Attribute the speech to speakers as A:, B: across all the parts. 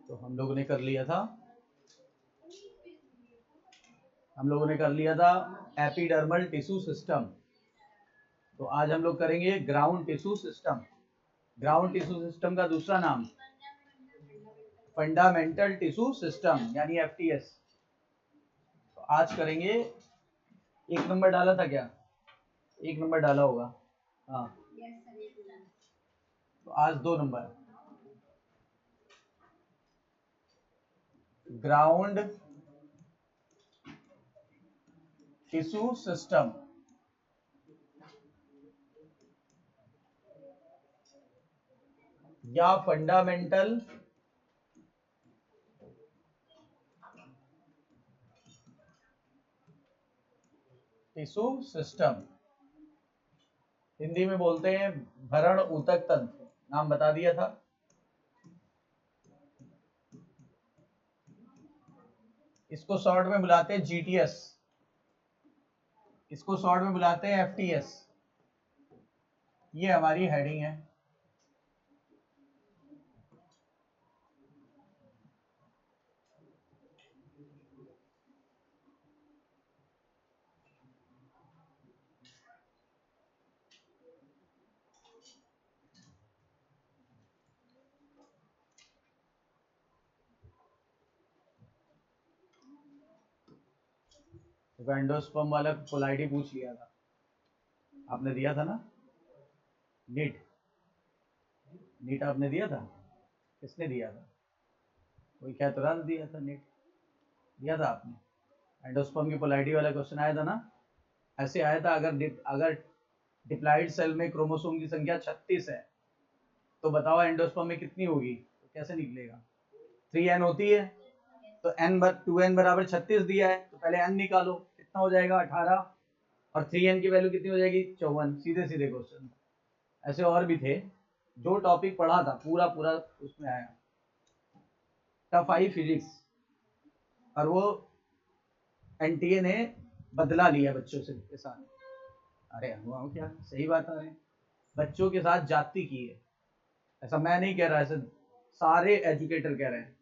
A: तो हम लोगों ने कर लिया था एपिडर्मल टिश्यू सिस्टम। तो आज हम लोग करेंगे ground tissue system. Ground tissue system का दूसरा नाम फंडामेंटल टिश्यू सिस्टम यानी एफटीएस। तो आज करेंगे, एक नंबर डाला था क्या? एक नंबर डाला होगा, हाँ। तो आज 2 नंबर, ग्राउंड टिश्यू सिस्टम या फंडामेंटल टिश्यू सिस्टम। हिंदी में बोलते हैं भरण ऊतक तंत्र, नाम बता दिया था। इसको शॉर्ट में बुलाते हैं जीटीएस, इसको शॉर्ट में बुलाते हैं एफटीएस। ये हमारी हेडिंग है। एंडोस्पर्म वाला कोलाइडी पूछ लिया था, आपने दिया था ना? नीट, नीट आपने दिया था? किसने दिया था? कोई कह तो रहा था दिया था, नीट दिया था आपने? एंडोस्पर्म की पोलाइडी वाला क्वेश्चन आया था ना? ऐसे आया था, अगर डिप्लॉइड सेल में क्रोमोसोम की संख्या 36 है तो बताओ एंडोस्पर्म में कितनी होगी? तो कैसे निकलेगा? 3n होती है, तो n 2n बराबर 36 दिया है, तो पहले n निकालो, कितना हो जाएगा? 18, और 3n की वैल्यू कितनी हो जाएगी? 54। सीधे सीधे क्वेश्चन। ऐसे और भी थे, जो टॉपिक पढ़ा था पूरा पूरा उसमें आया। टफ आई फिजिक्स, और वो एनटीए ने बदला लिया बच्चों से के साथ। अरे हुआ क्या, सही बात है, बच्चों के साथ जाति की है। ऐसा मैं नहीं कह रहा, ऐसे सारे एजुकेटर कह रहे हैं।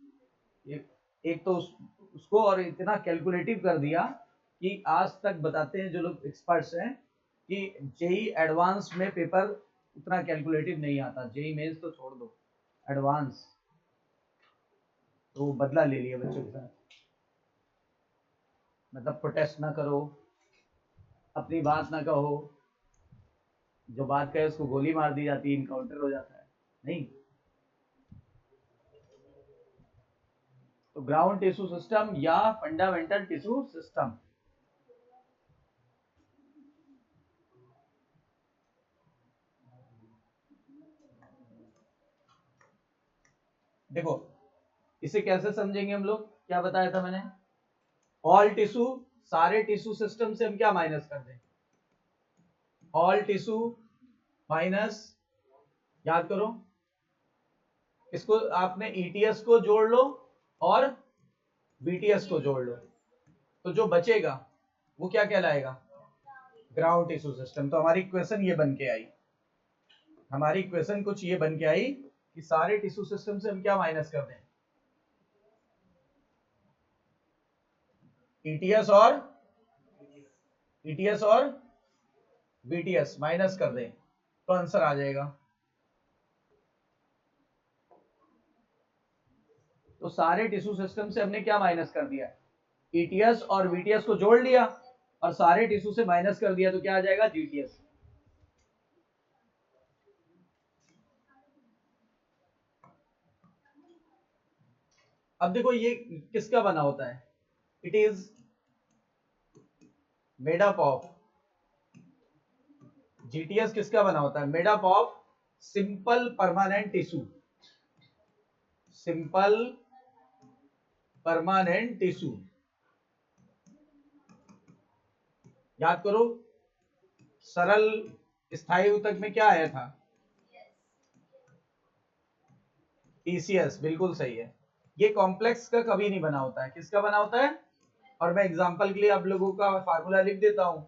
A: एक तो उसको और इतना कैलकुलेटिव कर दिया कि आज तक बताते हैं जो लोग एक्सपर्ट्स हैं कि जेई एडवांस में पेपर उतना कैलकुलेटिव नहीं आता। जेई मेंस तो छोड़ दो, एडवांस तो बदला ले लिया बच्चों के साथ। मतलब प्रोटेस्ट ना करो, अपनी बात ना कहो, जो बात कहे उसको गोली मार दी जाती है, इनकाउंटर हो जाता है। नहीं, तो ग्राउंड टिश्यू सिस्टम या फंडामेंटल टिश्यू सिस्टम। देखो इसे कैसे समझेंगे हम लोग, क्या बताया था मैंने? ऑल टिश्यू, सारे टिश्यू सिस्टम से हम क्या माइनस कर दें? ऑल टिश्यू माइनस, याद करो, इसको आपने ईटीएस को जोड़ लो और बीटीएस को जोड़ लो, तो जो बचेगा वो क्या कहलाएगा? Ground tissue system. तो हमारी इक्वेशन ये बन के आई, हमारी इक्वेशन कुछ ये बन के आई कि सारे टिश्यू सिस्टम से हम क्या माइनस कर दें? ईटीएस और बीटीएस माइनस कर दें तो आंसर आ जाएगा। तो सारे टिश्यू सिस्टम से हमने क्या माइनस कर दिया? ईटीएस और बीटीएस को जोड़ लिया और सारे टिश्यू से माइनस कर दिया, तो क्या आ जाएगा? जीटीएस। अब देखो ये किसका बना होता है? It is made up of, GTS किसका बना होता है? Made up of simple permanent tissue, simple permanent tissue. याद करो, सरल स्थायी ऊतक में क्या आया था? टीसीएस, बिल्कुल सही है। ये कॉम्प्लेक्स का कभी नहीं बना होता है, किसका बना होता है? और मैं एग्जांपल के लिए आप लोगों का फार्मूला लिख देता हूं।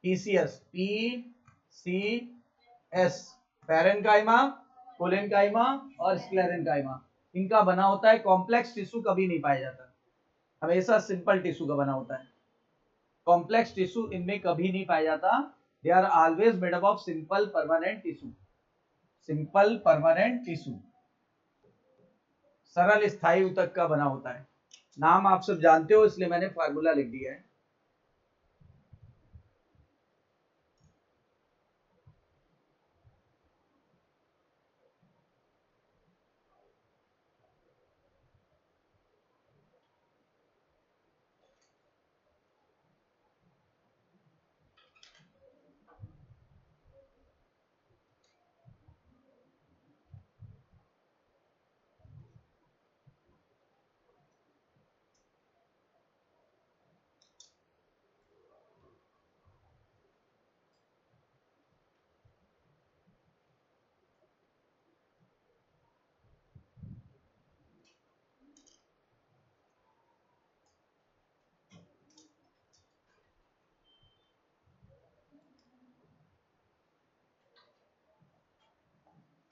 A: TCS, P C S, parenchyma, collenchyma और स्क्लेरेनकाइमा। इनका बना होता है, कॉम्प्लेक्स टिश्यू कभी नहीं पाया जाता, हमेशा सिंपल टिश्यू का बना होता है। कॉम्प्लेक्स टिश्यू इनमें कभी नहीं पाया जाता। They are always made up of simple permanent tissue, simple permanent tissue, सरल स्थायी ऊतक का बना होता है। नाम आप सब जानते हो इसलिए मैंने फार्मूला लिख दिया है।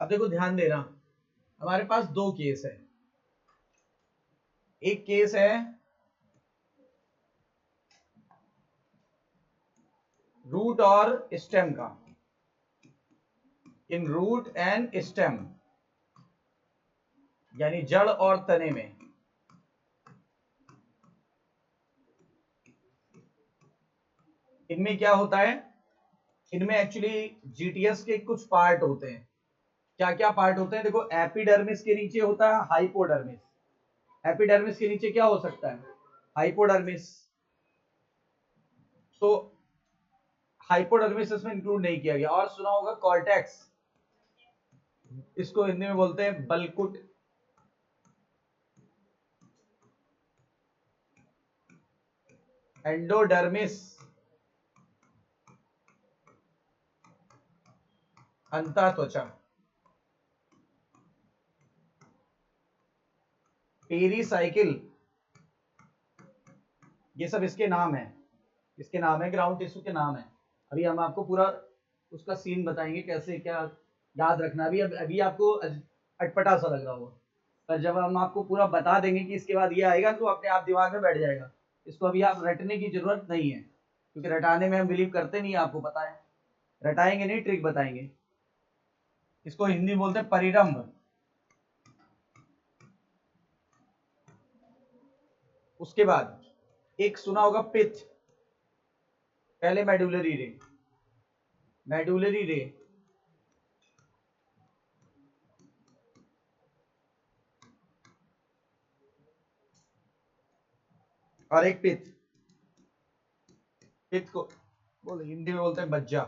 A: अब देखो ध्यान देना, हमारे पास दो केस है। एक केस है रूट और स्टेम का, इन रूट एंड स्टेम, यानी जड़ और तने में। इनमें क्या होता है, इनमें एक्चुअली जीटीएस के कुछ पार्ट होते हैं। क्या क्या पार्ट होते हैं, देखो एपिडर्मिस के नीचे होता है हाइपोडर्मिस। एपिडर्मिस के नीचे क्या हो सकता है, हाइपोडर्मिस। तो हाइपोडर्मिस इसमें इंक्लूड नहीं किया गया। और सुना होगा कॉर्टेक्स, इसको हिंदी में बोलते हैं बलकुट। एंडोडर्मिस, अंतः त्वचा। पेरीसाइकिल, ये सब इसके नाम है, इसके नाम है, ग्राउंड टिश्यू के नाम है। अभी हम आपको पूरा उसका सीन बताएंगे कैसे क्या याद रखना। अभी आपको अटपटा सा लग रहा होगा, पर जब हम आपको पूरा बता देंगे कि इसके बाद ये आएगा तो अपने आप दिमाग में बैठ जाएगा। इसको अभी आप रटने की जरूरत नहीं है, क्योंकि रटाने में हम बिलीव करते नहीं, आपको पता है। रटाएंगे नहीं, ट्रिक बताएंगे। इसको हिंदी में बोलते हैं परिरंभ। उसके बाद एक सुना होगा पिथ, पहले मेडुलरी रे, मेडुलरी रे, और एक पिथ। पिथ को बोल हिंदी में बोलते हैं मज्जा।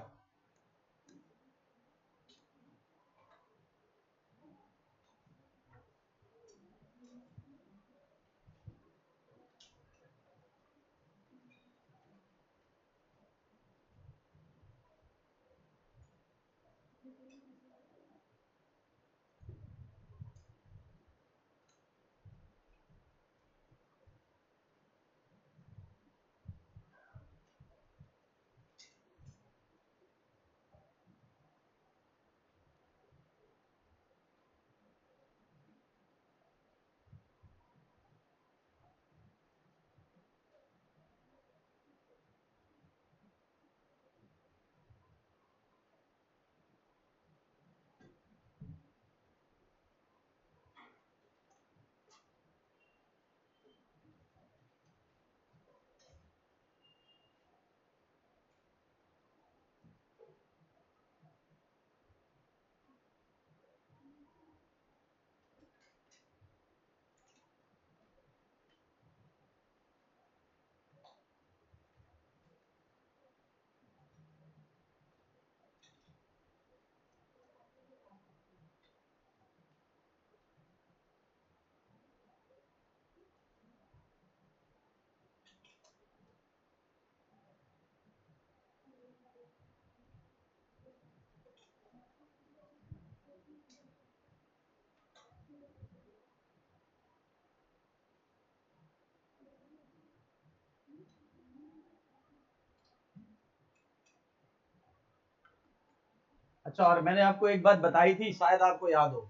A: अच्छा, और मैंने आपको एक बात बताई थी, शायद आपको याद हो।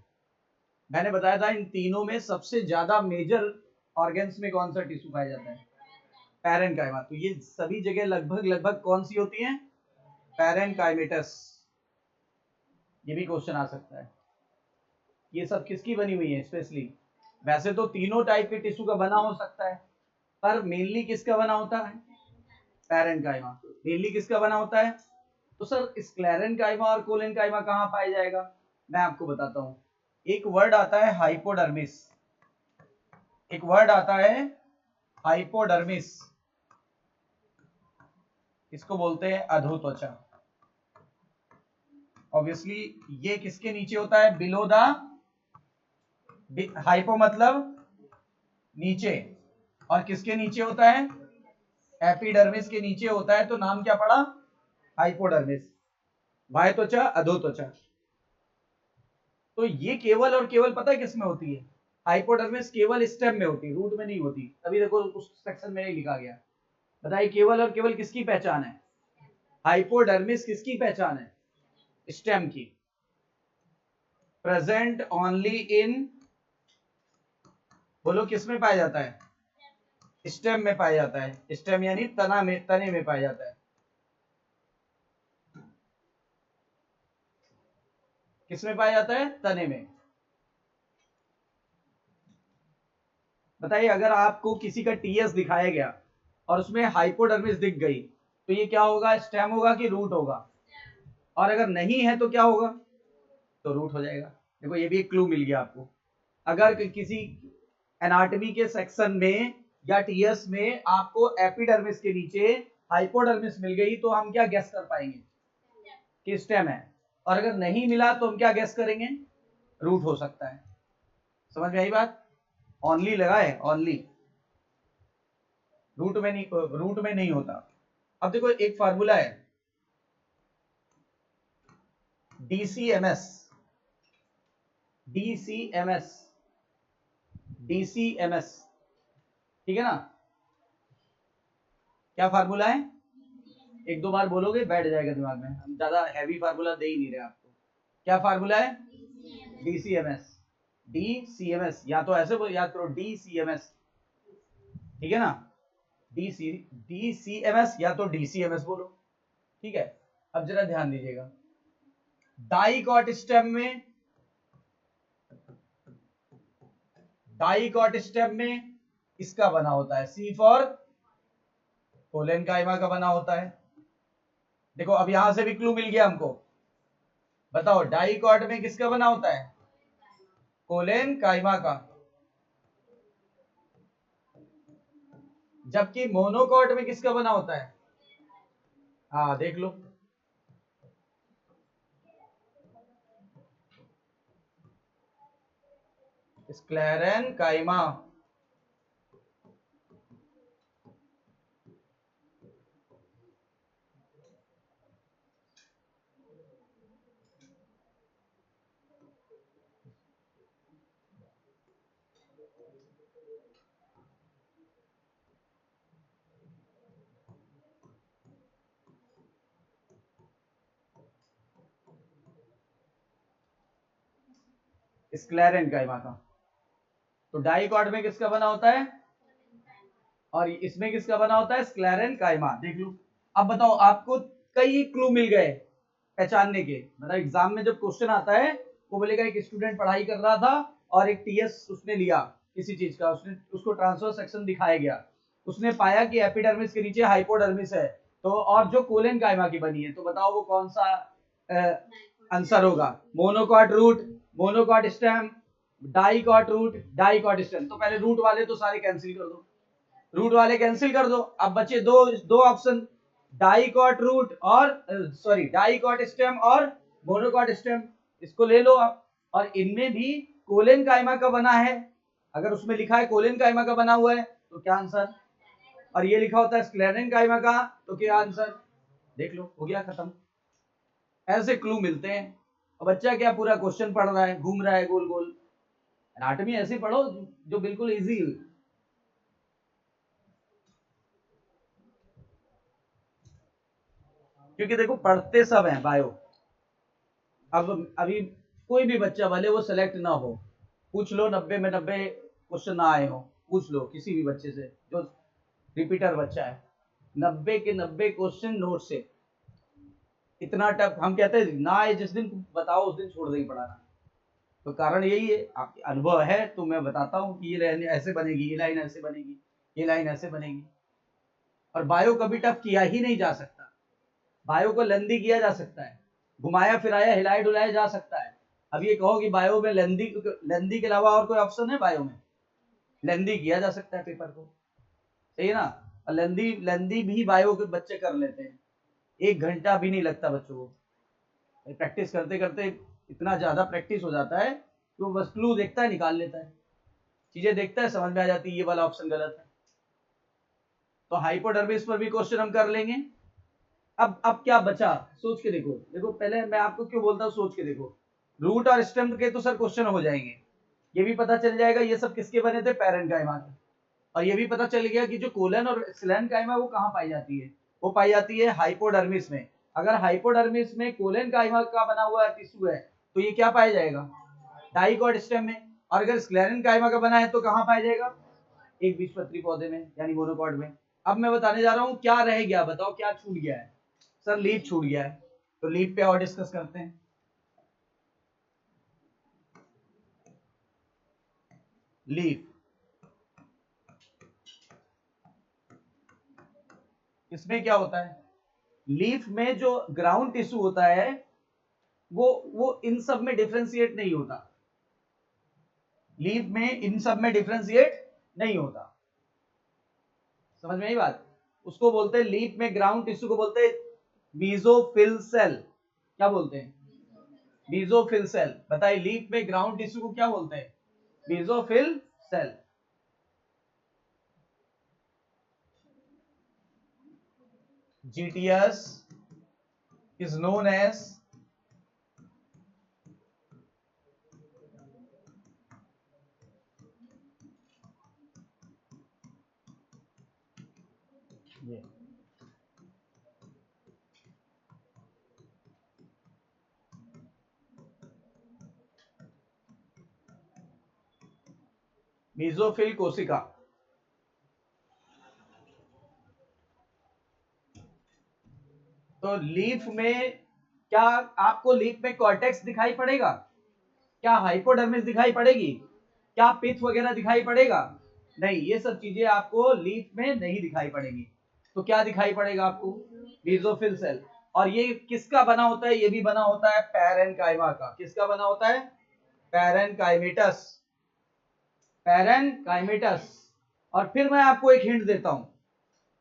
A: मैंने बताया था इन तीनों में सबसे ज्यादा मेजर ऑर्गन्स में कौन सा टिश्यू पाया जाता है? पैरेनकाइमा। तो ये सभी जगह लगभग लगभग कौन सी होती है? पैरेनकाइमेटस। ये भी क्वेश्चन आ सकता है। ये सब किसकी बनी हुई है स्पेशली? वैसे तो तीनों टाइप के टिश्यू का बना हो सकता है, पर मेनली किसका बना होता है? पैरेनकाइमा। मेनली किसका बना होता है? तो सर स्क्लेरेनकाइमा और कोलेनकाइमा कहाँ पाया जाएगा? मैं आपको बताता हूँ। एक वर्ड आता है हाइपोडर्मिस, एक वर्ड आता है हाइपोडर्मिस, इसको बोलते हैं अधोत्वचा। ऑब्वियसली ये किसके नीचे होता है? बिलो द, हाइपो मतलब नीचे, और किसके नीचे होता है? एपिडर्मिस के नीचे होता है। तो नाम क्या पड़ा? हाइपोडर्मिस। बाह्य त्वचा, अधोत्वचा। तो ये केवल और केवल पता है किसमें होती है? हाइपोडर्मिस केवल स्टेम में होती है, रूट में नहीं होती। अभी देखो उस सेक्शन में नहीं लिखा गया। बताइए केवल और केवल किसकी पहचान है? हाइपोडर्मिस किसकी पहचान है? स्टेम की। प्रेजेंट ओनली इन, बोलो किसमें पाया जाता है? स्टेम में पाया जाता है। स्टेम यानी तना में, तने में पाया जाता है। किसमें पाया जाता है? तने में। बताइए अगर आपको किसी का टीएस दिखाया गया और उसमें हाइपोडर्मिस दिख गई तो ये क्या होगा? स्टेम होगा कि रूट होगा? और अगर नहीं है तो क्या होगा? तो रूट हो जाएगा। देखो ये भी एक क्लू मिल गया आपको। अगर किसी एनाटॉमी के सेक्शन में या टीएस में आपको एपिडर्मिस के नीचे हाइपोडर्मिस मिल गई तो हम क्या गेस कर पाएंगे कि स्टेम है, और अगर नहीं मिला तो हम क्या गेस करेंगे? रूट हो सकता है। समझ में आई बात? ओनली लगा है, ओनली, रूट में नहीं, रूट में नहीं होता। अब देखो एक फार्मूला है डीसीएमएस, डीसीएमएस, डीसीएमएस, ठीक है ना? क्या फार्मूला है? एक दो बार बोलोगे बैठ जाएगा दिमाग में, हम ज्यादा हैवी फार्मूला दे ही नहीं रहे आपको। क्या फार्मूला है? डीसीएमएस। डीसीएमएस, या तो ऐसे याद करो डीसीएमएस, ठीक है ना? डीसीएमएस या तो डीसीएमएस बोलो, ठीक है? अब जरा ध्यान दीजिएगा, डाइकॉट स्टेम में, डाइकॉट स्टेम में इसका बना होता है, सी फॉर कोलेनकाइमा का बना होता है। देखो अब यहां से भी क्लू मिल गया हमको। बताओ डाइकॉट में किसका बना होता है? कोलेनकाइमा का। जबकि मोनोकॉट में किसका बना होता है? हाँ देख लो, स्क्लेरेनकाइमा। स्क्लेरेनकाइमा का। तो डाइकॉट में किसका बना होता है और इसमें किसका बना होता है? स्क्लेरेनकाइमा। देख लो। अब बताओ आपको कई क्लू मिल गए पहचानने के। मतलब एग्जाम में जब क्वेश्चन आता है वो बोलेगा एक स्टूडेंट पढ़ाई कर रहा था और एक टीएस उसने लिया किसी चीज का, उसने उसको ट्रांसफर सेक्शन दिखाया गया, उसने पाया कि एपिडर्मिस के नीचे हाइपोडर्मिस है, तो और जो कोलेनकाइमा की बनी है, तो बताओ वो कौन सा आंसर होगा? Monocot root, monocot stem, dicot root, dicot stem. तो पहले रूट वाले तो सारे कैंसिल कर दो, रूट वाले कैंसिल कर दो। अब बचे दो दो ऑप्शन, डाइकॉट रूट और सॉरी डाइकॉट स्टेम और मोनोकॉट स्टेम, इसको ले लो आप। और इनमें भी कोलेनकाइमा का बना है, अगर उसमें लिखा है कोलेनकाइमा का बना हुआ है तो क्या आंसर? और ये लिखा होता है स्क्लेरेनकाइमा का तो क्या आंसर? देख लो, हो गया खत्म। ऐसे क्लू मिलते हैं। अब बच्चा क्या पूरा क्वेश्चन पढ़ रहा है, घूम रहा है गोल गोल। एनाटॉमी ऐसे पढ़ो जो बिल्कुल इजी हो। क्योंकि देखो पढ़ते सब हैं बायो। अब अभी कोई भी बच्चा भले वो सेलेक्ट ना हो, पूछ लो, 90 में 90 क्वेश्चन ना आए हो, पूछ लो किसी भी बच्चे से जो रिपीटर बच्चा है, 90 के 90 क्वेश्चन नोट से। इतना टफ, हम कहते हैं ना आए जिस दिन बताओ उस दिन छोड़ देंगे पढ़ाना। तो कारण यही है, आपके अनुभव है तो मैं बताता हूँ कि ये लाइन ऐसे बनेगी, ये लाइन ऐसे बनेगी, ये लाइन ऐसे बनेगी। और बायो कभी टफ किया ही नहीं जा सकता, बायो को लेंदी किया जा सकता है, घुमाया फिराया हिलाया डुलाया जा सकता है। अब ये कहो कि बायो में लेंदी के अलावा और कोई ऑप्शन है? बायो में लेंदी किया जा सकता है पेपर को, सही है ना। और लेंदी भी बायो के बच्चे कर लेते हैं, 1 घंटा भी नहीं लगता बच्चों को। प्रैक्टिस करते करते इतना ज्यादा प्रैक्टिस हो जाता है कि वो बस क्लू देखता है, निकाल लेता है, चीजें देखता है, समझ में आ जाती है ये वाला ऑप्शन गलत है। तो हाइपोडर्मिस पर भी क्वेश्चन हम कर लेंगे। अब क्या बचा, सोच के देखो। देखो पहले मैं आपको क्यों बोलता हूँ सोच के देखो, रूट और स्टेम के तो सर क्वेश्चन हो जाएंगे, ये भी पता चल जाएगा ये सब किसके बने थे, पैरेन्काइमा के। और ये भी पता चल गया कि जो कोलन और स्लेन्काइमा वो कहाँ पाई जाती है, वो पाई जाती है हाइपोडर्मिस में। अगर हाइपोडर्मिस में कोलेनकाइमा का बना हुआ टिश्यू है तो ये क्या पाया जाएगा, डाइकॉट स्टेम में। और अगर स्क्लेरेनकाइमा का बना है तो कहाँ पाया जाएगा, एक बीजपत्री पौधे में यानी मोनोकॉट में। अब मैं बताने जा रहा हूँ क्या रह गया, बताओ क्या छूट गया है। सर लीफ छूट गया है, तो लीफ पे और डिस्कस करते हैं। लीफ, इसमें क्या होता है, लीफ में जो ग्राउंड टिश्यू होता है वो इन सब में डिफ्रेंशिएट नहीं होता, लीफ में इन सब में डिफ्रेंशिएट नहीं होता, समझ में आई बात। उसको बोलते हैं लीफ में ग्राउंड टिश्यू को बोलते हैं मीजोफिल सेल। क्या बोलते हैं, मीजोफिल सेल। बताइए लीफ में ग्राउंड टिश्यू को क्या बोलते हैं, mesophyll cell. GTS is known as ये मीजोफिल कोशिका। तो लीफ में क्या आपको लीफ में कॉर्टेक्स दिखाई पड़ेगा, क्या हाइपोडर्मिस दिखाई पड़ेगी, क्या पिथ वगैरह दिखाई पड़ेगा, नहीं, ये सब चीजें आपको लीफ में नहीं दिखाई पड़ेगी। तो क्या दिखाई पड़ेगा आपको, मीजोफिल सेल। और ये किसका बना होता है, ये भी बना होता है पैरेन्काइमा का। किसका बना होता है, पैरेन्काइमेटस, पैरेन्काइमेटस। और फिर मैं आपको एक हिंट देता हूं,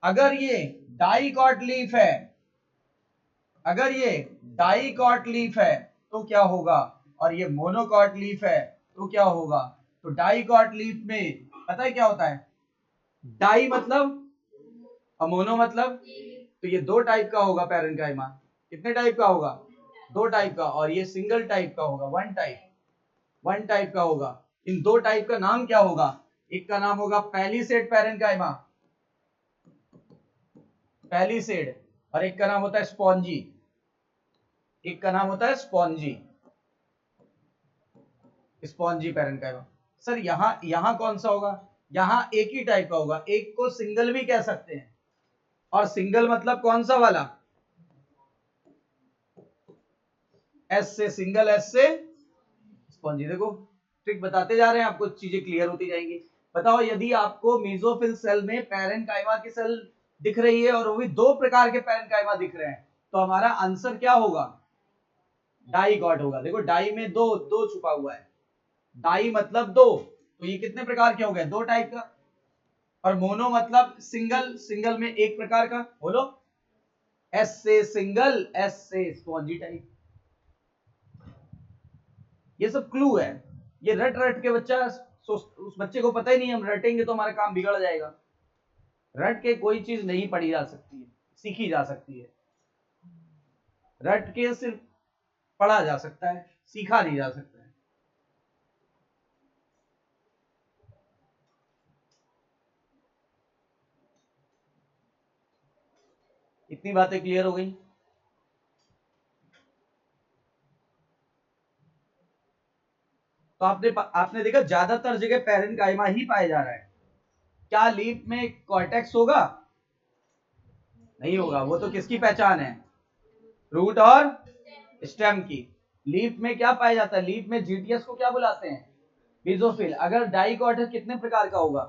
A: अगर ये डाइकॉट लीफ है, अगर ये डाइकॉट लीफ है तो क्या होगा, और ये मोनोकॉट लीफ है तो क्या होगा। तो डाइकॉट लीफ में पता है क्या होता है, डाई मतलब और मोनो मतलब, तो ये 2 टाइप का होगा पैरेन्काइमा। कितने टाइप का होगा, 2 टाइप का। और ये सिंगल टाइप का होगा, वन टाइप का होगा। इन 2 टाइप का नाम क्या होगा, एक का नाम होगा पैलिसेड पैरेन्काइमा, पैलिसेड, और एक का नाम होता है स्पॉन्जी, एक का नाम होता है स्पॉन्जी, स्पॉन्जी पैरेन्काइमा। सर यहां कौन सा होगा, यहां एक ही टाइप का होगा, एक को सिंगल भी कह सकते हैं। और सिंगल मतलब कौन सा वाला, एस से सिंगल, एस से स्पॉन्जी। देखो ट्रिक बताते जा रहे हैं, आपको चीजें क्लियर होती जाएंगी। बताओ यदि आपको मीजोफिल सेल में पैरेन्काइमा की सेल दिख रही है और वो भी 2 प्रकार के पैरेन्काइमा दिख रहे हैं, तो हमारा आंसर क्या होगा, डाइकॉट होगा। देखो डाई में दो दो छुपा हुआ है, डाई मतलब 2, तो ये कितने प्रकार के हो गए, 2 टाइप का। और मोनो मतलब सिंगल, सिंगल में एक प्रकार का, बोलो, एस से सिंगल, एस से स्पॉन्जी टाइप। ये सब क्लू है, ये रट रट के बच्चा उस बच्चे को पता ही नहीं, हम रटेंगे तो हमारा काम बिगड़ जाएगा। रट के कोई चीज नहीं पढ़ी जा सकती है, सीखी जा सकती है। रट के सिर्फ पढ़ा जा सकता है, सीखा नहीं जा सकता है। इतनी बातें क्लियर हो गई। तो आपने देखा ज्यादातर जगह पैरेन्काइमा ही पाया जा रहा है। क्या लीफ में कॉर्टेक्स होगा? नहीं होगा। वो तो किसकी पहचान है? रूट और स्टेम की। लीफ में क्या पाया जाता है? लीफ में जीटीएस को क्या बुलाते हैं? बेसोफिल। अगर डाइकॉट है कितने प्रकार का होगा?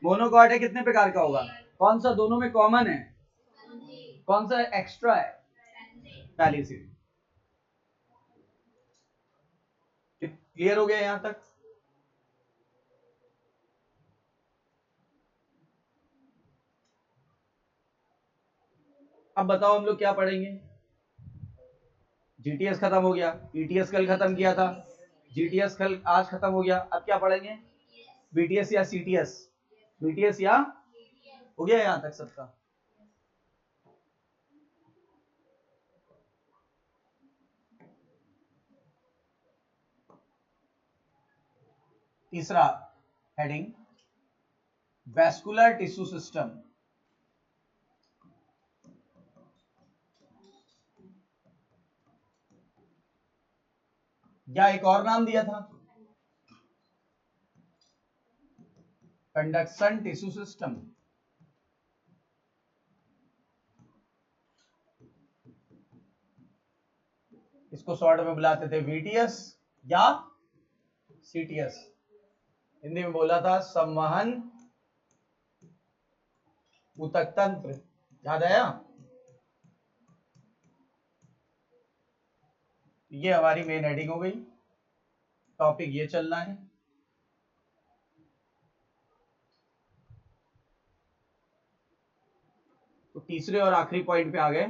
A: मोनोकॉट है कितने प्रकार का होगा? कौन सा दोनों में कॉमन है? कौन सा एक्स्ट्रा है? पैलिसिड। क्लियर हो गया यहां तक? अब बताओ हम लोग क्या पढ़ेंगे? जीटीएस खत्म हो गया, ईटीएस कल खत्म किया था, जीटीएस कल आज खत्म हो गया। अब क्या पढ़ेंगे? बीटीएस या सीटीएस? बीटीएस या हो गया यहां तक सबका? तीसरा हेडिंग, वैस्कुलर टिश्यू सिस्टम। या एक और नाम दिया था, कंडक्शन टिश्यू सिस्टम। इसको शॉर्ट में बुलाते थे वीटीएस या सीटीएस। हिंदी में बोला था संवहन ऊतक तंत्र। याद आया? ये हमारी मेन हेडिंग हो गई। टॉपिक ये चलना है। तो तीसरे और आखिरी पॉइंट पे आ गए।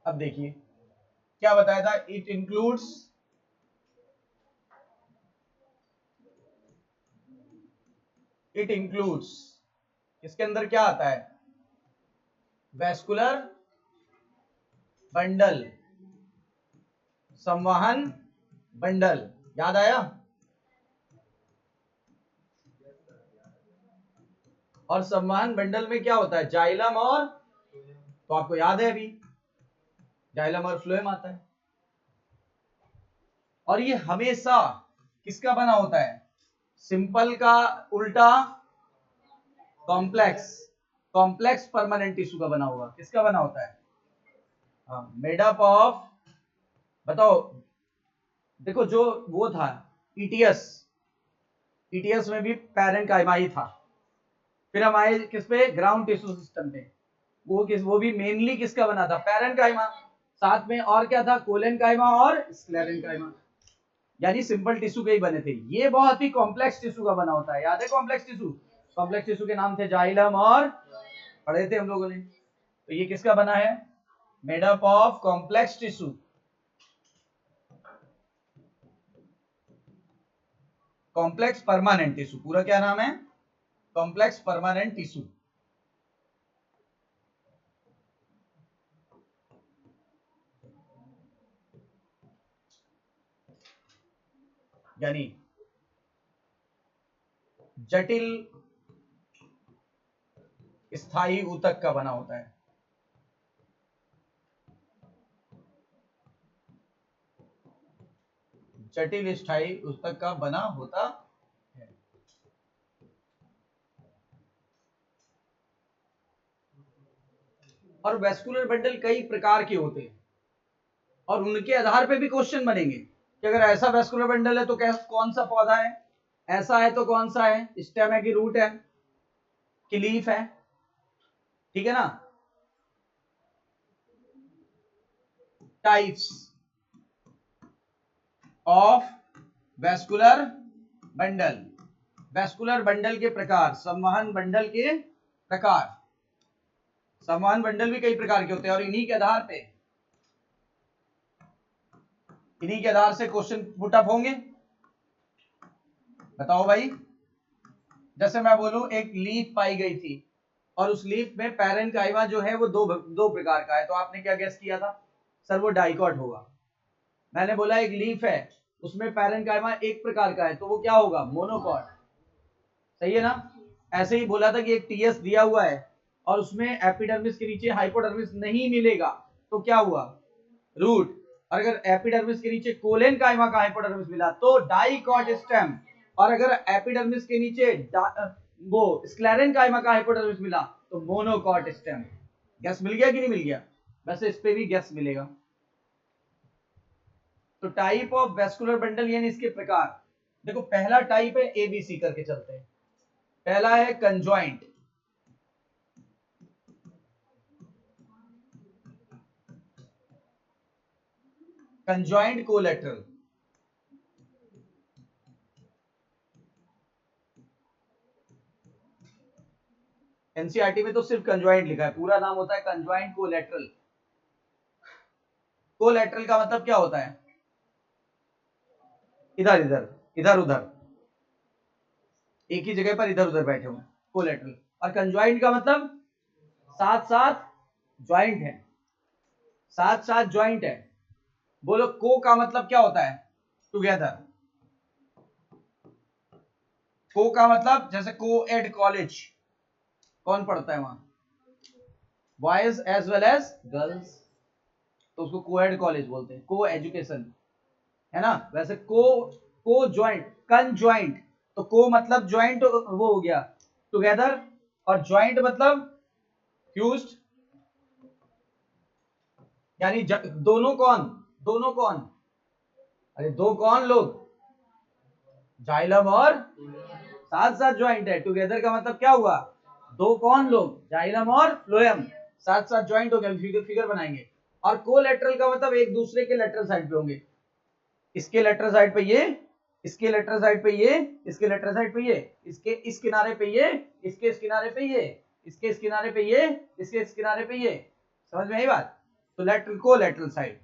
A: अब देखिए क्या बताया था, इट इंक्लूड्स इसके अंदर क्या आता है? वैस्कुलर बंडल, संवहन बंडल। याद आया? और संवहन बंडल में क्या होता है? जाइलम और, तो आपको याद है अभी जाइलम और फ्लोएम आता है। और ये हमेशा किसका बना होता है? सिंपल का उल्टा कॉम्प्लेक्स परमानेंट टिश्यू का बना होगा। किसका बना होता है? मेड अप ऑफ, बताओ। देखो जो वो था ईटीएस में भी पैरेन्काइमा ही था। फिर हम आए किस पे? ग्राउंड टिश्यू सिस्टम पे। वो भी मेनली किसका बना था? पैरेन्काइमा। साथ में और क्या था? कोलेनकाइमा और स्क्लेरेनकाइमा। यानी सिंपल टिश्यू के ही बने थे। ये बहुत ही कॉम्प्लेक्स टिश्यू का बना होता है। याद है कॉम्प्लेक्स टिश्यू? कॉम्प्लेक्स टिश्यू के नाम थे जाइलम और, पढ़े थे हम लोगों ने। तो ये किसका बना है? Made up of complex tissue, complex permanent tissue. पूरा क्या नाम है? Complex permanent tissue. यानी जटिल स्थायी ऊतक का बना होता है। जटिल स्थायी ऊतक का बना होता है। और वेस्कुलर बंडल कई प्रकार के होते हैं और उनके आधार पे भी क्वेश्चन बनेंगे कि अगर ऐसा वेस्कुलर बंडल है तो कौन सा पौधा है, ऐसा है तो कौन सा है, स्टेम है कि रूट है कि लीफ है। ठीक है ना। Types of vascular bundle, vascular bundle के प्रकार, संवहन बंडल के प्रकार। संवहन बंडल भी कई प्रकार के होते हैं और इन्हीं के आधार से क्वेश्चन पुट अप होंगे। बताओ भाई, जैसे मैं बोलूं एक लीफ पाई गई थी और उस लीफ में पैरेन्काइमा जो है वो दो प्रकार का है, तो आपने क्या गेस किया था? सर वो डाइकॉट होगा। मैंने बोला एक लीफ है उसमें पैरेन्काइमा एक प्रकार का है, तो वो क्या होगा? मोनोकॉट। सही है ना। ऐसे ही बोला था कि एक टीएस दिया हुआ है और उसमें एपिडर्मिस के नीचे हाइपोडर्मिस नहीं मिलेगा, तो क्या हुआ? रूट। और अगर एपिडर्मिस के नीचे कोलेन काइमा का हाइपोडर्मिस मिला तो डाइकॉट स्टेम, और अगर एपिडर्मिस के नीचे वो स्क्लेरेन काइमा का हाइपोडर्मिस मिला तो मोनोकॉट स्टेम। गैस मिल गया कि नहीं मिल गया? वैसे इस पे भी गैस मिलेगा। तो टाइप ऑफ वेस्कुलर बंडल यानी इसके प्रकार। देखो पहला टाइप है एबीसी करके चलते हैं। पहला है कंजॉइंट, कंजॉइंट कोलेटरल। एनसीईआरटी में तो सिर्फ कंजॉइंट लिखा है, पूरा नाम होता है कंजॉइंट कोलेटरल। कोलेटरल का मतलब क्या होता है? इधर इधर, इधर उधर, एक ही जगह पर इधर उधर बैठे हुए, कोलेटरल। और कंजॉइंट का मतलब साथ साथ ज्वाइंट है, साथ साथ ज्वाइंट है। बोलो को का मतलब क्या होता है? टुगेदर। को का मतलब जैसे को एड कॉलेज, कौन पढ़ता है वहां? Boys as well as girls, तो उसको कोएड कॉलेज बोलते हैं, को एजुकेशन, है ना। वैसे को ज्वाइंट, कंज्वाइंट, तो को मतलब ज्वाइंट वो हो गया टुगेदर, और ज्वाइंट मतलब फ्यूज्ड, यानी दोनों कौन? दोनों कौन? अरे दो कौन लोग? जाइलम और साथ साथ ज्वाइंट है। टुगेदर का मतलब क्या हुआ? दो कौन लोग? जाइलम और फ्लोएम साथ साथ ज्वाइंट हो गए, फिगर बनाएंगे। और कोलेटरल का मतलब एक दूसरे के लेटरल साइड पे होंगे। इसके लेटरल साइड पे ये, इसके लेटरल साइड पे ये, इसके लेटरल साइड पे ये, इसके इस किनारे पे ये, इसके इस किनारे पे ये, इसके इस किनारे पे ये, इसके इस किनारे पे ये। समझ में आई बात? तो लेटरल को लेटरल साइड,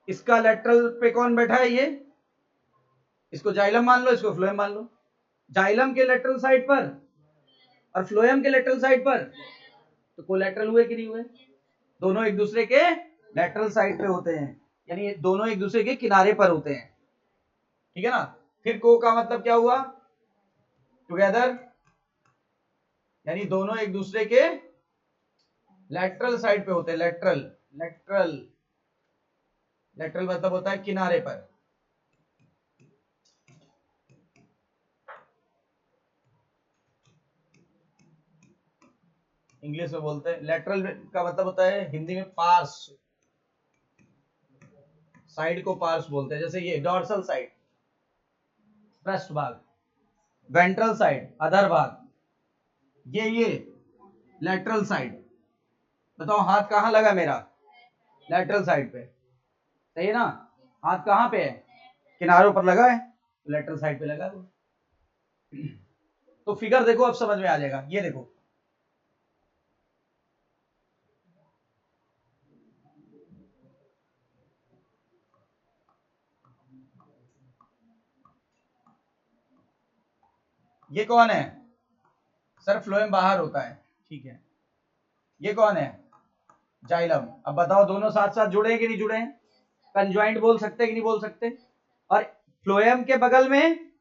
A: इसका लेटरल पे कौन बैठा है? ये, इसको जाइलम मान लो, इसको फ्लोएम मान लो। जाइलम के लेटरल साइड पर और फ्लोएम के लेटरल साइड पर तो कोलेटरल हुए कि नहीं हुए? दोनों एक दूसरे के लेटरल साइड पे होते हैं, यानी दोनों एक दूसरे के किनारे पर होते हैं। ठीक है ना। फिर को का मतलब क्या हुआ? टुगेदर, यानी दोनों एक दूसरे के लेटरल साइड पे होते हैं। लेटरल, लेटरल, लेटरल मतलब होता है किनारे पर। इंग्लिश में बोलते हैं लेटरल का मतलब होता है हिंदी में पार्स, साइड को पार्स बोलते हैं। जैसे ये डॉर्सल साइड, पृष्ठ भाग, वेंट्रल साइड, अधर भाग, ये लेटरल साइड। बताओ हाथ कहां लगा मेरा? लेटरल साइड पे, सही है ना। हाथ कहां पे है? किनारों पर लगा है, लेटरल साइड पे लगा है। तो फिगर देखो, अब समझ में आ जाएगा। ये देखो, ये कौन है? सर फ्लोएम बाहर होता है, ठीक है। ये कौन है? जाइलम। अब बताओ दोनों साथ साथ जुड़े हैं कि नहीं जुड़े हैं? कंजॉइंट बोल सकते हैं कि नहीं बोल सकते? और फ्लोएम के बगल में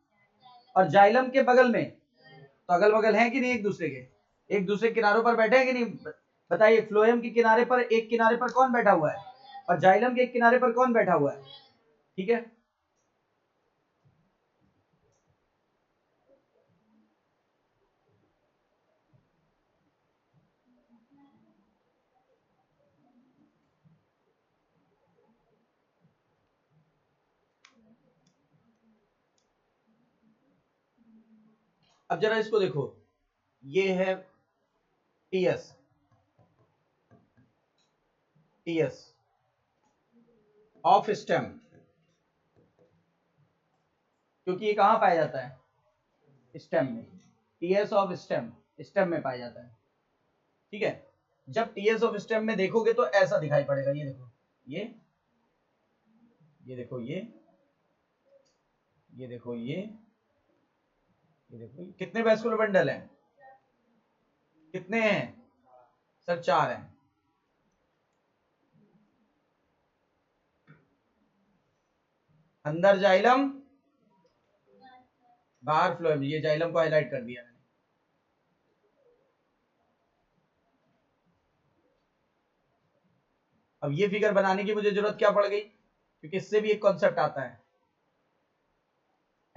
A: और जाइलम के बगल में तो अगल बगल हैं कि नहीं एक दूसरे के? एक दूसरे किनारों पर बैठे हैं कि नहीं? बताइए, फ्लोएम के किनारे पर, एक किनारे पर कौन बैठा हुआ है और जाइलम के एक किनारे पर कौन बैठा हुआ है? ठीक है। अब जरा इसको देखो, ये है टीएस, टीएस ऑफ स्टेम, क्योंकि ये कहां पाया जाता है? स्टेम में। टीएस ऑफ स्टेम स्टेम में पाया जाता है, ठीक है। जब टीएस ऑफ स्टेम में देखोगे तो ऐसा दिखाई पड़ेगा, ये देखो, ये देखो, ये देखो, ये देखो, कितने वैस्कुलर बंडल हैं? कितने हैं सर? 4 हैं। अंदर जाइलम, बाहर फ्लोएम। ये जाइलम को हाईलाइट कर दिया मैंने। अब ये फिगर बनाने की मुझे जरूरत क्या पड़ गई? क्योंकि इससे भी एक कॉन्सेप्ट आता है।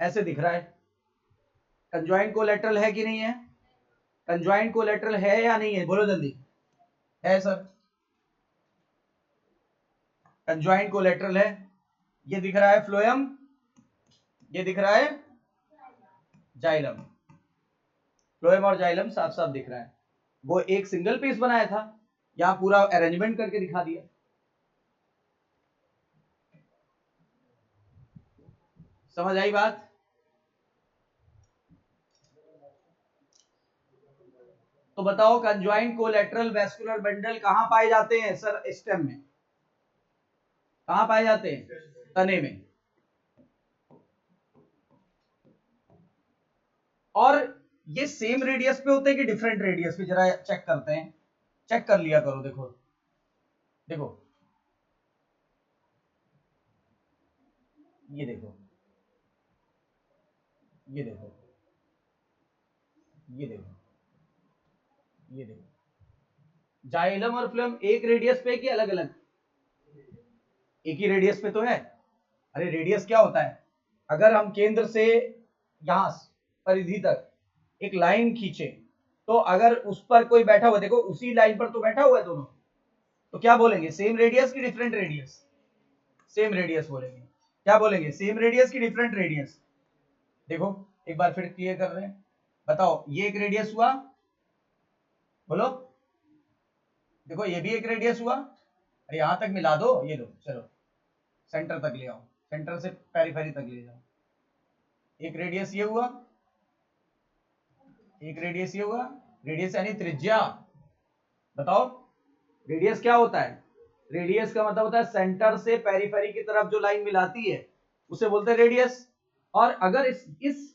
A: ऐसे दिख रहा है, कंजॉइंट कोलैटरल है कि नहीं है? कंजॉइंट कोलैटरल है या नहीं है? बोलो जल्दी। है सर, कंजॉइंट कोलैटरल है। ये दिख रहा है फ्लोएम, ये दिख रहा है जाइलम। फ्लोएम और जाइलम साफ साफ दिख रहा है। वो एक सिंगल पीस बनाया था, यहां पूरा अरेंजमेंट करके दिखा दिया। समझ आई बात? तो बताओ कंजॉइंट कोलैटरल वैस्कुलर बंडल कहां पाए जाते हैं सर? स्टेम में। कहां पाए जाते हैं? तने में। और ये सेम रेडियस पे होते हैं कि डिफरेंट रेडियस पे? जरा चेक करते हैं, चेक कर लिया करो। देखो देखो, ये देखो, ये देखो, ये देखो, ये देखो, जाइलम और फ्लोएम एक रेडियस पे कि अलग अलग? एक ही रेडियस पे तो है। अरे रेडियस क्या होता है? अगर हम केंद्र से यहां परिधि तक एक लाइन खींचे, तो अगर उस पर कोई बैठा हुआ, देखो उसी लाइन पर तो बैठा हुआ है दोनों, तो क्या बोलेंगे? सेम रेडियस की डिफरेंट रेडियस? सेम रेडियस बोलेंगे। क्या बोलेंगे? सेम रेडियस की डिफरेंट रेडियस। देखो एक बार फिर क्लियर कर रहे हैं, बताओ ये एक रेडियस हुआ, बोलो। देखो ये भी एक रेडियस हुआ। अरे यहां तक मिला दो, ये लो, चलो सेंटर तक ले आओ, सेंटर से पेरिफेरी तक ले जाओ। एक रेडियस ये हुआ, एक रेडियस ये हुआ। रेडियस यानी त्रिज्या। बताओ रेडियस क्या होता है? रेडियस का मतलब होता है सेंटर से पेरिफेरी की तरफ जो लाइन मिलाती है उसे बोलते हैं रेडियस। और अगर इस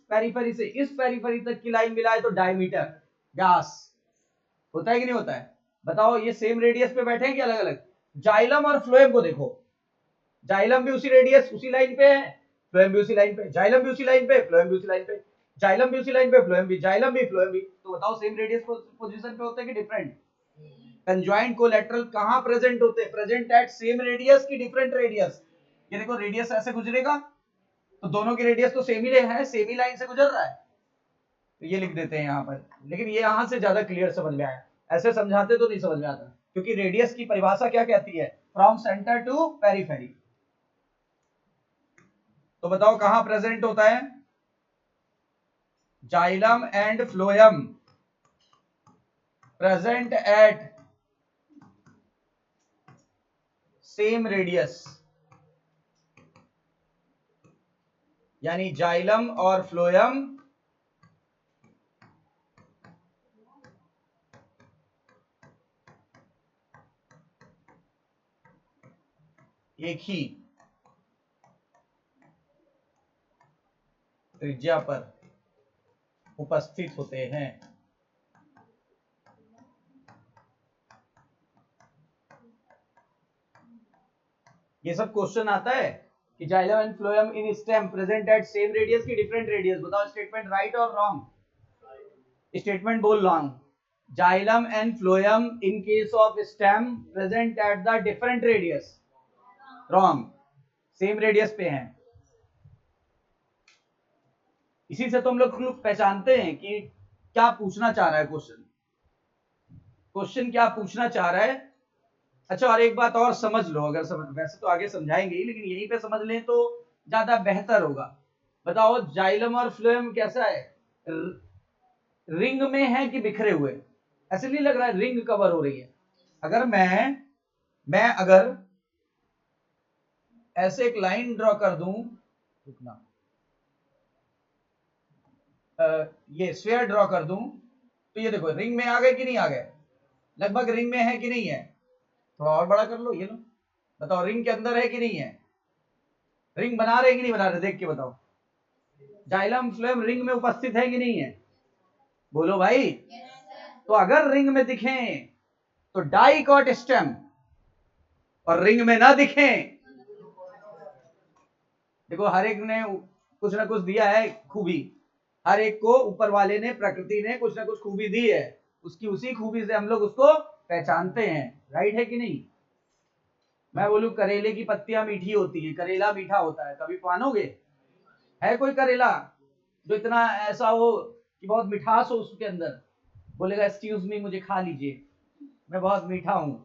A: पेरिफेरी से इस पेरिफेरी तक की लाइन मिलाए तो डायमीटर, व्यास। होता है कि नहीं होता है? बताओ ये सेम रेडियस पे बैठे हैं कि अलग अलग? जाइलम और फ्लोएम को देखो, जाइलम भी उसी रेडियस उसी लाइन पे है, फ्लोएम भी उसी लाइन पे, जाइलम भी उसी लाइन पे, फ्लोएम भी उसी लाइन पे, जाइलम भी उसी लाइन पे, फ्लोएम भी, जाइलम भी, फ्लोएम भी। तो बताओ सेम रेडियस पोजीशन पे होते हैं कि डिफरेंट? कंजॉइंट कोलैटरल कहां प्रेजेंट होते हैं? प्रेजेंट एट सेम रेडियस की डिफरेंट रेडियस? ये देखो रेडियस ऐसे गुजरेगा, तो दोनों की रेडियस तो सेम ही है, सेम ही लाइन से गुजर रहा है, तो ये लिख देते हैं यहां पर। लेकिन ये यहां से ज्यादा क्लियर समझ में आया, ऐसे समझाते तो नहीं समझ में आता, क्योंकि रेडियस की परिभाषा क्या कहती है? From centre to periphery. तो बताओ कहां प्रेजेंट होता है? Xylem and phloem present at same radius, यानी जाइलम और फ्लोएम एक ही त्रिज्या पर उपस्थित होते हैं। ये सब क्वेश्चन आता है कि xylem and phloem in stem present at same radius की डिफरेंट रेडियस। बताओ स्टेटमेंट राइट और रॉन्ग? स्टेटमेंट बोल रहा हूं, xylem and phloem in case of stem present at the different radius. Wrong, same radius पे हैं। इसी से तो हम लोग पहचानते हैं कि क्या पूछना चाह रहा है क्वेश्चन। क्वेश्चन क्या पूछना चाह रहा है। अच्छा, और एक बात और समझ लो, अगर वैसे तो आगे समझाएंगे ही, लेकिन यहीं पे समझ लें तो ज्यादा बेहतर होगा। बताओ जाइलम और फ्लोएम कैसा है? रिंग में है कि बिखरे हुए? ऐसे नहीं लग रहा है रिंग कवर हो रही है। अगर मैं अगर ऐसे एक लाइन ड्रॉ कर दूं, रुकना, ये स्फीयर ड्रॉ कर दूं, तो ये देखो रिंग में आ गए कि नहीं आ गए, लगभग रिंग में है कि नहीं है, थोड़ा और बड़ा कर लो, ये लो, बताओ रिंग के अंदर है कि नहीं है, रिंग बना रहे कि नहीं बना रहे, देख के बताओ, जाइलम फ्लोएम रिंग में उपस्थित है कि नहीं है, बोलो भाई। तो अगर रिंग में दिखें तो डाइकॉट स्टेम, और रिंग में ना दिखें, देखो हर एक ने कुछ ना कुछ दिया है खूबी, हर एक को ऊपर वाले ने, प्रकृति ने कुछ ना कुछ खूबी दी है, उसकी उसी खूबी से हम लोग उसको पहचानते हैं, राइट है कि नहीं। मैं बोलूं करेले की पत्तियां मीठी होती है, करेला मीठा होता है, कभी मानोगे, है कोई करेला जो इतना ऐसा हो कि बहुत मिठास हो उसके अंदर, बोलेगा एक्सक्यूज मी मुझे खा लीजिए, मैं बहुत मीठा हूं,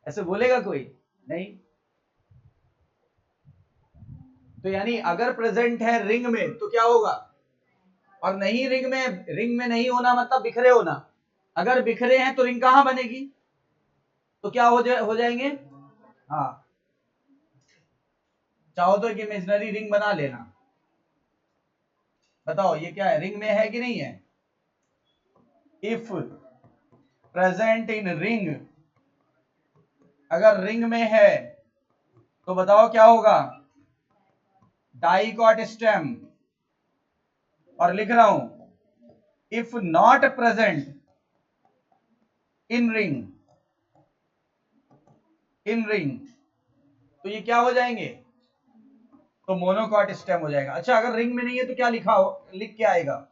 A: ऐसे बोलेगा कोई, नहीं। तो यानी अगर प्रेजेंट है रिंग में तो क्या होगा, और नहीं रिंग में नहीं होना मतलब बिखरे होना, अगर बिखरे हैं तो रिंग कहां बनेगी, तो क्या हो जाएंगे, हाँ, चाहो तो एक इमेजिनरी रिंग बना लेना, बताओ ये क्या है, रिंग में है कि नहीं है, इफ प्रेजेंट इन रिंग, अगर रिंग में है तो बताओ क्या होगा, डाइकॉट स्टेम, और लिख रहा हूं if not present in ring, in ring, तो ये क्या हो जाएंगे, तो मोनोकॉट स्टेम हो जाएगा। अच्छा अगर रिंग में नहीं है तो क्या लिखा हो, लिख के आएगा,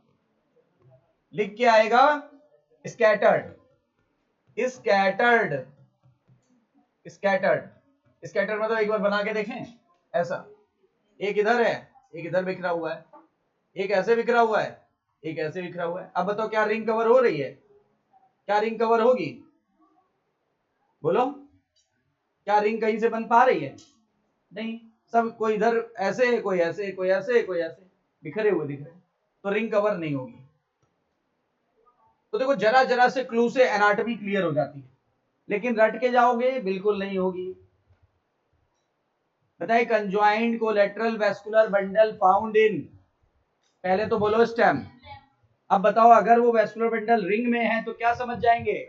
A: लिख के आएगा स्कैटर्ड, स्कैटर्ड, स्कैटर्ड, स्कैटर्ड मतलब एक बार बना के देखें, ऐसा एक इधर है, एक इधर बिखरा हुआ है, एक ऐसे बिखरा हुआ है, एक ऐसे बिखरा हुआ है, अब बताओ क्या रिंग कवर हो रही है, क्या रिंग कवर होगी, बोलो, क्या रिंग कहीं से बन पा रही है, नहीं, सब कोई इधर ऐसे है, कोई ऐसे, कोई ऐसे, कोई ऐसे, बिखरे हुए दिख रहे, तो रिंग कवर नहीं होगी। तो देखो जरा जरा से क्लू से एनाटॉमी क्लियर हो जाती है, लेकिन रट के जाओगे बिल्कुल नहीं होगी। बताइए conjoint collateral vascular bundle found in, पहले तो बोलो स्टेम, अब बताओ अगर वो वेस्कुलर बंडल रिंग में है तो क्या समझ जाएंगे,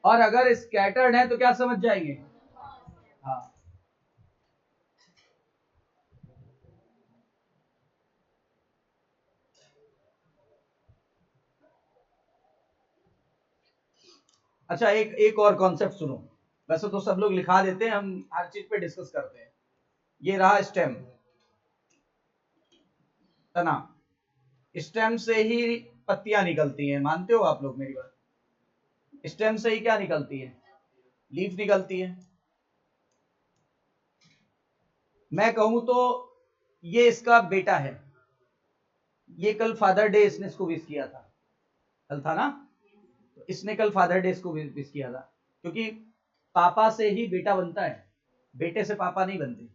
A: और अगर स्कैटर्ड है तो क्या समझ जाएंगे, हाँ। अच्छा एक एक और कॉन्सेप्ट सुनो, वैसे तो सब लोग लिखा देते हैं, हम हर चीज पे डिस्कस करते हैं, ये रहा स्टेम, तना, स्टेम से ही पत्तियां निकलती हैं, मानते हो आप लोग मेरी बात, स्टेम से ही क्या निकलती है, लीफ निकलती है। मैं कहूं तो ये इसका बेटा है, ये कल फादर डे इसने इसको विश किया था, कल था ना, तो इसने कल फादर डे इसको विश किया था, क्योंकि पापा से ही बेटा बनता है, बेटे से पापा नहीं बनते,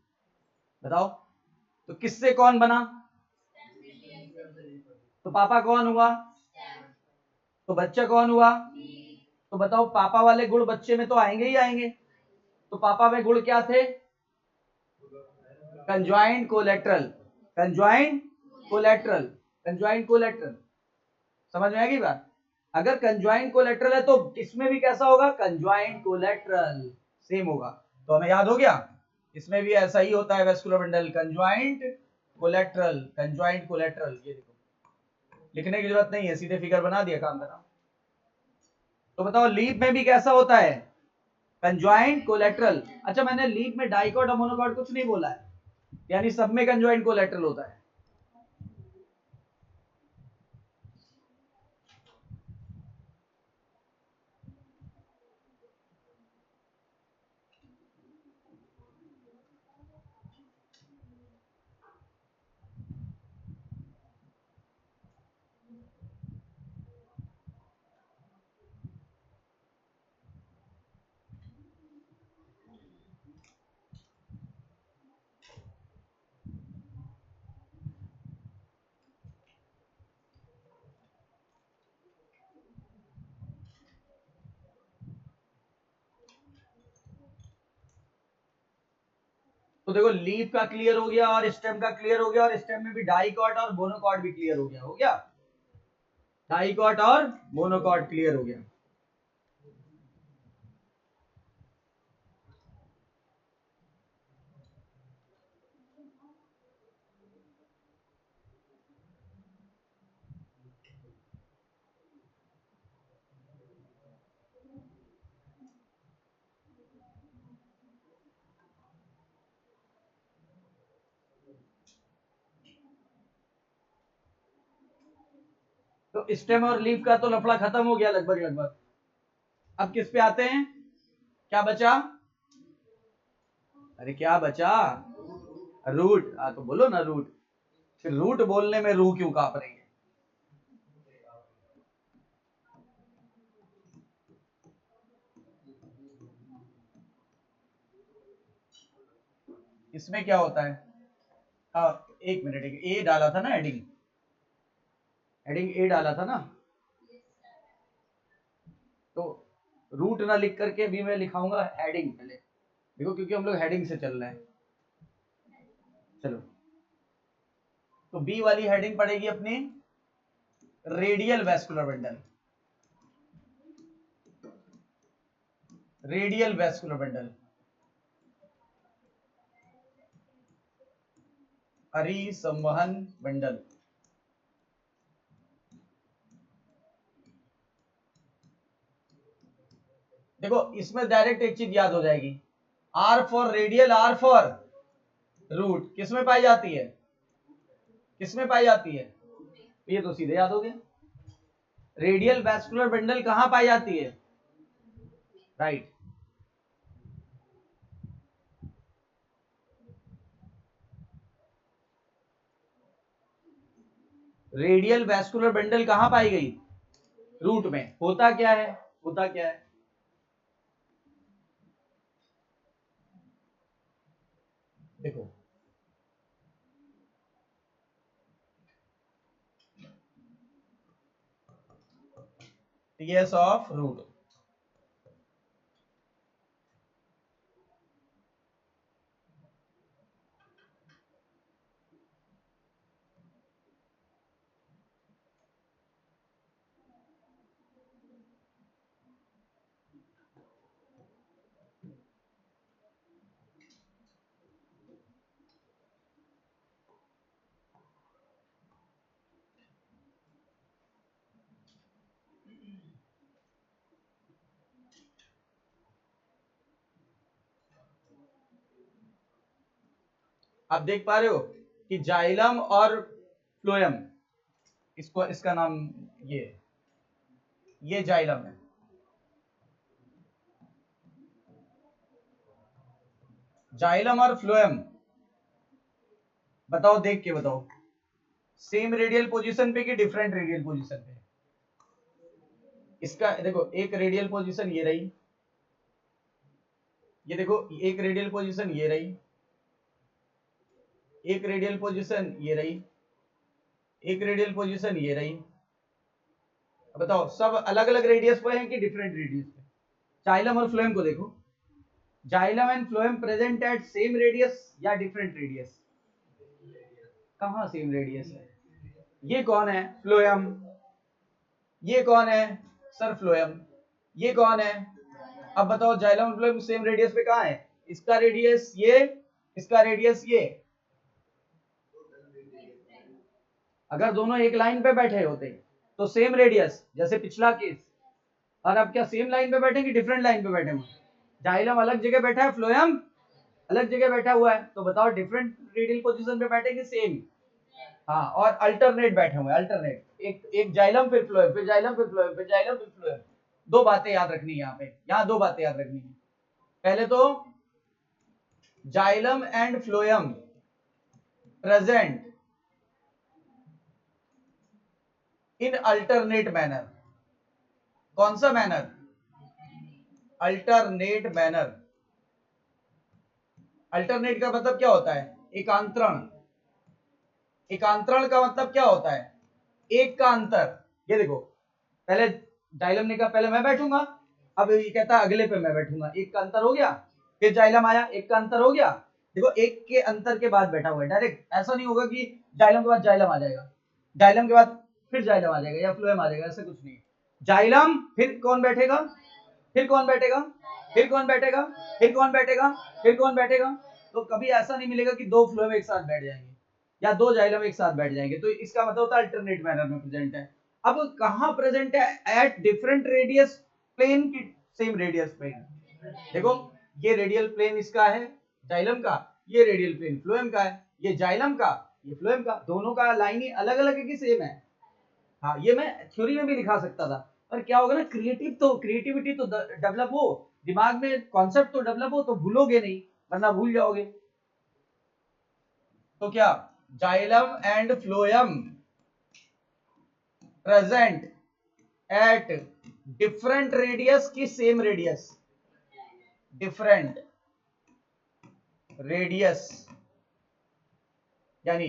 A: बताओ, तो किससे कौन बना, तो पापा कौन हुआ, तो बच्चा कौन हुआ, तो बताओ पापा वाले गुण बच्चे में तो आएंगे ही आएंगे, तो पापा में गुण क्या थे, conjoint collateral, conjoint collateral, conjoint collateral, समझ में आएगी बात, अगर कंजॉइंट कोलेट्रल है तो इसमें भी कैसा होगा, कंजॉइंट कोलेट्रल, सेम होगा, तो हमें याद हो गया, इसमें भी ऐसा ही होता है vascular bundle, conjoint collateral, conjoint collateral, ये देखो लिखने की जरूरत नहीं है, सीधे फिगर बना दिया, काम खत्म। तो बताओ लीफ में भी कैसा होता है, कंजॉइंट कोलेट्रल, अच्छा मैंने लीफ में डाइकॉट और मोनोकॉट कुछ नहीं बोला है, यानी सब में कंजॉइंट कोलेट्रल होता है। देखो लीफ का क्लियर हो गया और स्टेम का क्लियर हो गया, और स्टेम में भी डाइकॉट और मोनोकॉट भी क्लियर हो गया। हो गया, डाइकॉट और मोनोकॉट क्लियर हो गया। तो स्टेम और लीफ का तो लफड़ा खत्म हो गया लगभग लगभग। अब किस पे आते हैं? क्या बचा? अरे क्या बचा? रूट। तो बोलो ना रूट। फिर रूट बोलने में रूह क्यों कांप रही है? इसमें क्या होता है? एक मिनट, ए डाला था ना, हेडिंग, हेडिंग ए डाला था ना, तो रूट ना लिख करके भी मैं लिखाऊंगा हेडिंग पहले। देखो क्योंकि हम लोग हेडिंग से चल रहे हैं। चलो, तो बी वाली हेडिंग पड़ेगी अपनी radial vascular bundle. Radial vascular bundle, अरिसंवहन बंडल। देखो इसमें डायरेक्ट एक चीज याद हो जाएगी, R for radial, R for root किसमें पाई जाती है? किसमें पाई जाती है? ये तो सीधे याद हो गया। रेडियल वैस्कुलर बंडल कहां पाई जाती है? राइट। रेडियल वैस्कुलर बंडल कहां पाई गई? रूट में। होता क्या है? होता क्या है? देखो टीएस ऑफ रूट, आप देख पा रहे हो कि जाइलम और फ्लोएम, इसको इसका नाम ये जाइलम है। जाइलम और फ्लोएम, बताओ, देख के बताओ, सेम रेडियल पोजीशन पे कि डिफरेंट रेडियल पोजीशन पे? इसका देखो, एक रेडियल पोजीशन ये रही, ये देखो एक रेडियल पोजीशन ये रही, एक रेडियल पोजीशन ये रही, एक रेडियल पोजीशन ये रही। बताओ सब अलग अलग रेडियस पे हैं कि डिफरेंट रेडियस पे? जाइलम और फ्लोएम को देखो, xylem and phloem present at same radius या डिफरेंट रेडियस? कहां सेम रेडियस है? ये कौन है? फ्लोएम। ये कौन है? Sir phloem. ये कौन है? अब बताओ जाइलम और फ्लोएम सेम रेडियस पे कहां है? इसका रेडियस ये, इसका रेडियस ये। अगर दोनों एक लाइन पे बैठे होते तो सेम रेडियस, जैसे पिछला केस। और अब क्या सेम लाइन पे बैठे कि डिफरेंट लाइन पे बैठे हुए? जाइलम अलग जगह बैठा है, फ्लोएम अलग जगह बैठा हुआ है, तो बताओ डिफरेंट रेडियल पोजीशन पे बैठे कि सेम? हाँ, और अल्टरनेट बैठे हुए, अल्टरनेट, एक एक जाइलम फिर फ्लोएम, फिर जाइलम फिर फ्लोएम, फिर जाइलम फिर फ्लोएम। दो बातें याद रखनी है यहाँ पे, यहाँ दो बातें याद रखनी है। पहले तो xylem and phloem present in alternate manner. कौन सा मैनर? Alternate manner. अल्टरनेट का मतलब क्या होता है? एकांतरण। एकांतरण का मतलब क्या होता है? एक का अंतर। ये देखो, पहले जाइलम ने कहा पहले मैं बैठूंगा, अब ये कहता है अगले पे मैं बैठूंगा, एक का अंतर हो गया। फिर जाइलम आया, एक का अंतर हो गया। देखो एक के अंतर के बाद बैठा हुआ है, डायरेक्ट ऐसा नहीं होगा कि जाइलम के बाद जाइलम आ जाएगा, जाइलम के बाद फिर जाइलम आ जाएगा या फ्लोएम आ जाएगा, ऐसा कुछ नहीं। जाइलम फिर कौन बैठेगा, फिर कौन बैठेगा, फिर कौन बैठेगा, फिर कौन बैठेगा, फिर कौन बैठेगा। तो कभी ऐसा नहीं मिलेगा कि दो फ्लोएम एक साथ बैठ जाएंगे या दो जाइलम एक साथ बैठ जाएंगे, तो इसका मतलब होता है अल्टरनेट मैनर में प्रेजेंट है। अब कहां प्रेजेंट है, एट डिफरेंट रेडियस प्लेन की सेम रेडियस प्लेन। देखो ये रेडियल प्लेन इसका है जाइलम का, ये रेडियल प्लेन फ्लोएम का है, ये जाइलम का ये फ्लोएम का, दोनों का लाइन ही अलग अलग है कि सेम है। हाँ ये मैं थ्योरी में भी लिखा सकता था, पर क्या होगा ना, क्रिएटिविटी तो डेवलप हो, दिमाग में कॉन्सेप्ट तो डेवलप हो, तो भूलोगे नहीं, वरना भूल जाओगे। तो क्या xylem and phloem present at different radius की सेम रेडियस, डिफरेंट रेडियस यानी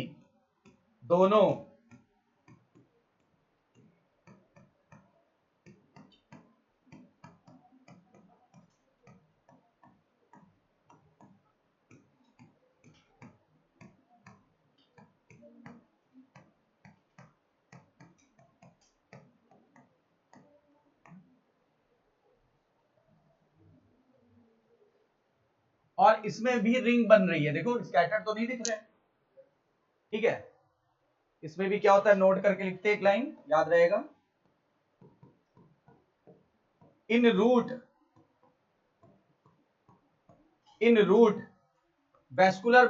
A: दोनों और इसमें भी रिंग बन रही है, देखो स्कैटर तो नहीं दिख रहा है, ठीक है। इसमें भी क्या होता है, नोट करके लिखते हैं, एक लाइन याद रहेगा, in root vascular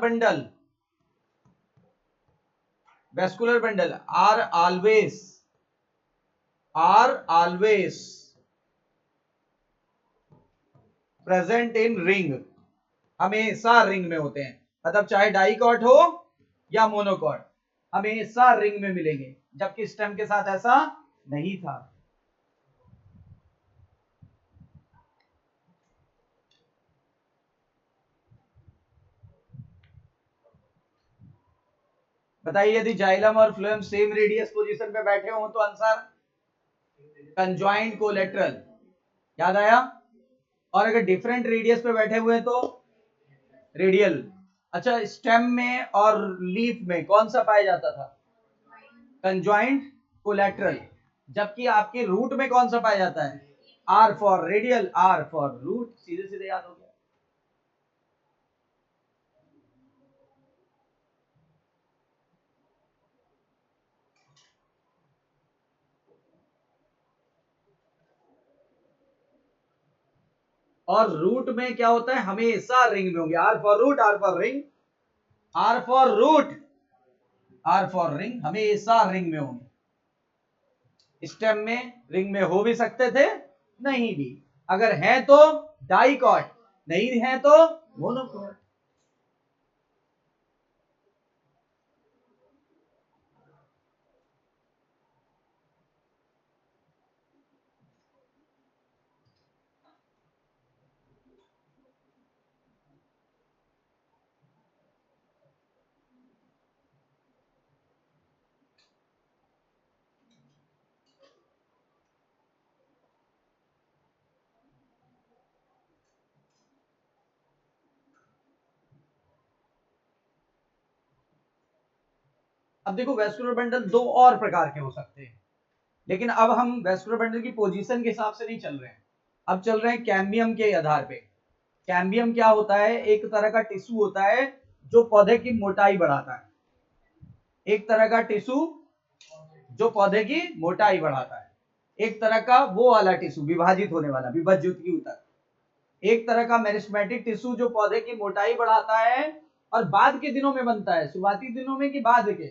A: bundle are always present in ring, हमेशा रिंग में होते हैं, मतलब चाहे डाइकॉट हो या मोनोकॉट, हमेशा रिंग में मिलेंगे, जबकि स्टेम के साथ ऐसा नहीं था। बताइए यदि जाइलम और फ्लोएम सेम रेडियस पोजीशन पे बैठे हो तो आंसर कंजॉइंट कोलेटरल, याद आया। और अगर डिफरेंट रेडियस पे बैठे हुए तो रेडियल। अच्छा स्टेम में और लीफ में कौन सा पाया जाता था, कंजॉइंट कोलेटरल, जबकि आपके रूट में कौन सा पाया जाता है, R for radial R for root, सीधे सीधे याद हो गया। और रूट में क्या होता है, हमेशा रिंग में होंगे, R for root R for ring, R for root R for ring, हमेशा रिंग में होंगे। स्टेम में रिंग में हो भी सकते थे, नहीं भी, अगर है तो डाइकॉट, नहीं है तो मोनोकॉट। अब देखो वैस्कुलर बंडल दो और प्रकार के हो सकते हैं, लेकिन अब हम वैस्कुलर बंडल की पोजीशन के हिसाब से नहीं चल रहे हैं, अब चल रहे हैं कैम्बियम के आधार पे। कैम्बियम क्या होता है, एक तरह का टिश्यू होता है जो पौधे की मोटाई बढ़ाता है, एक तरह का टिश्यू जो पौधे की मोटाई बढ़ाता है, एक तरह का वो वाला टिश्यू विभाजित होने वाला, विभज्युति तक, एक तरह का मेरिस्टेमेटिक टिश्यू जो पौधे की मोटाई बढ़ाता है और बाद के दिनों में बनता है, शुरुआती दिनों में कि बाद के,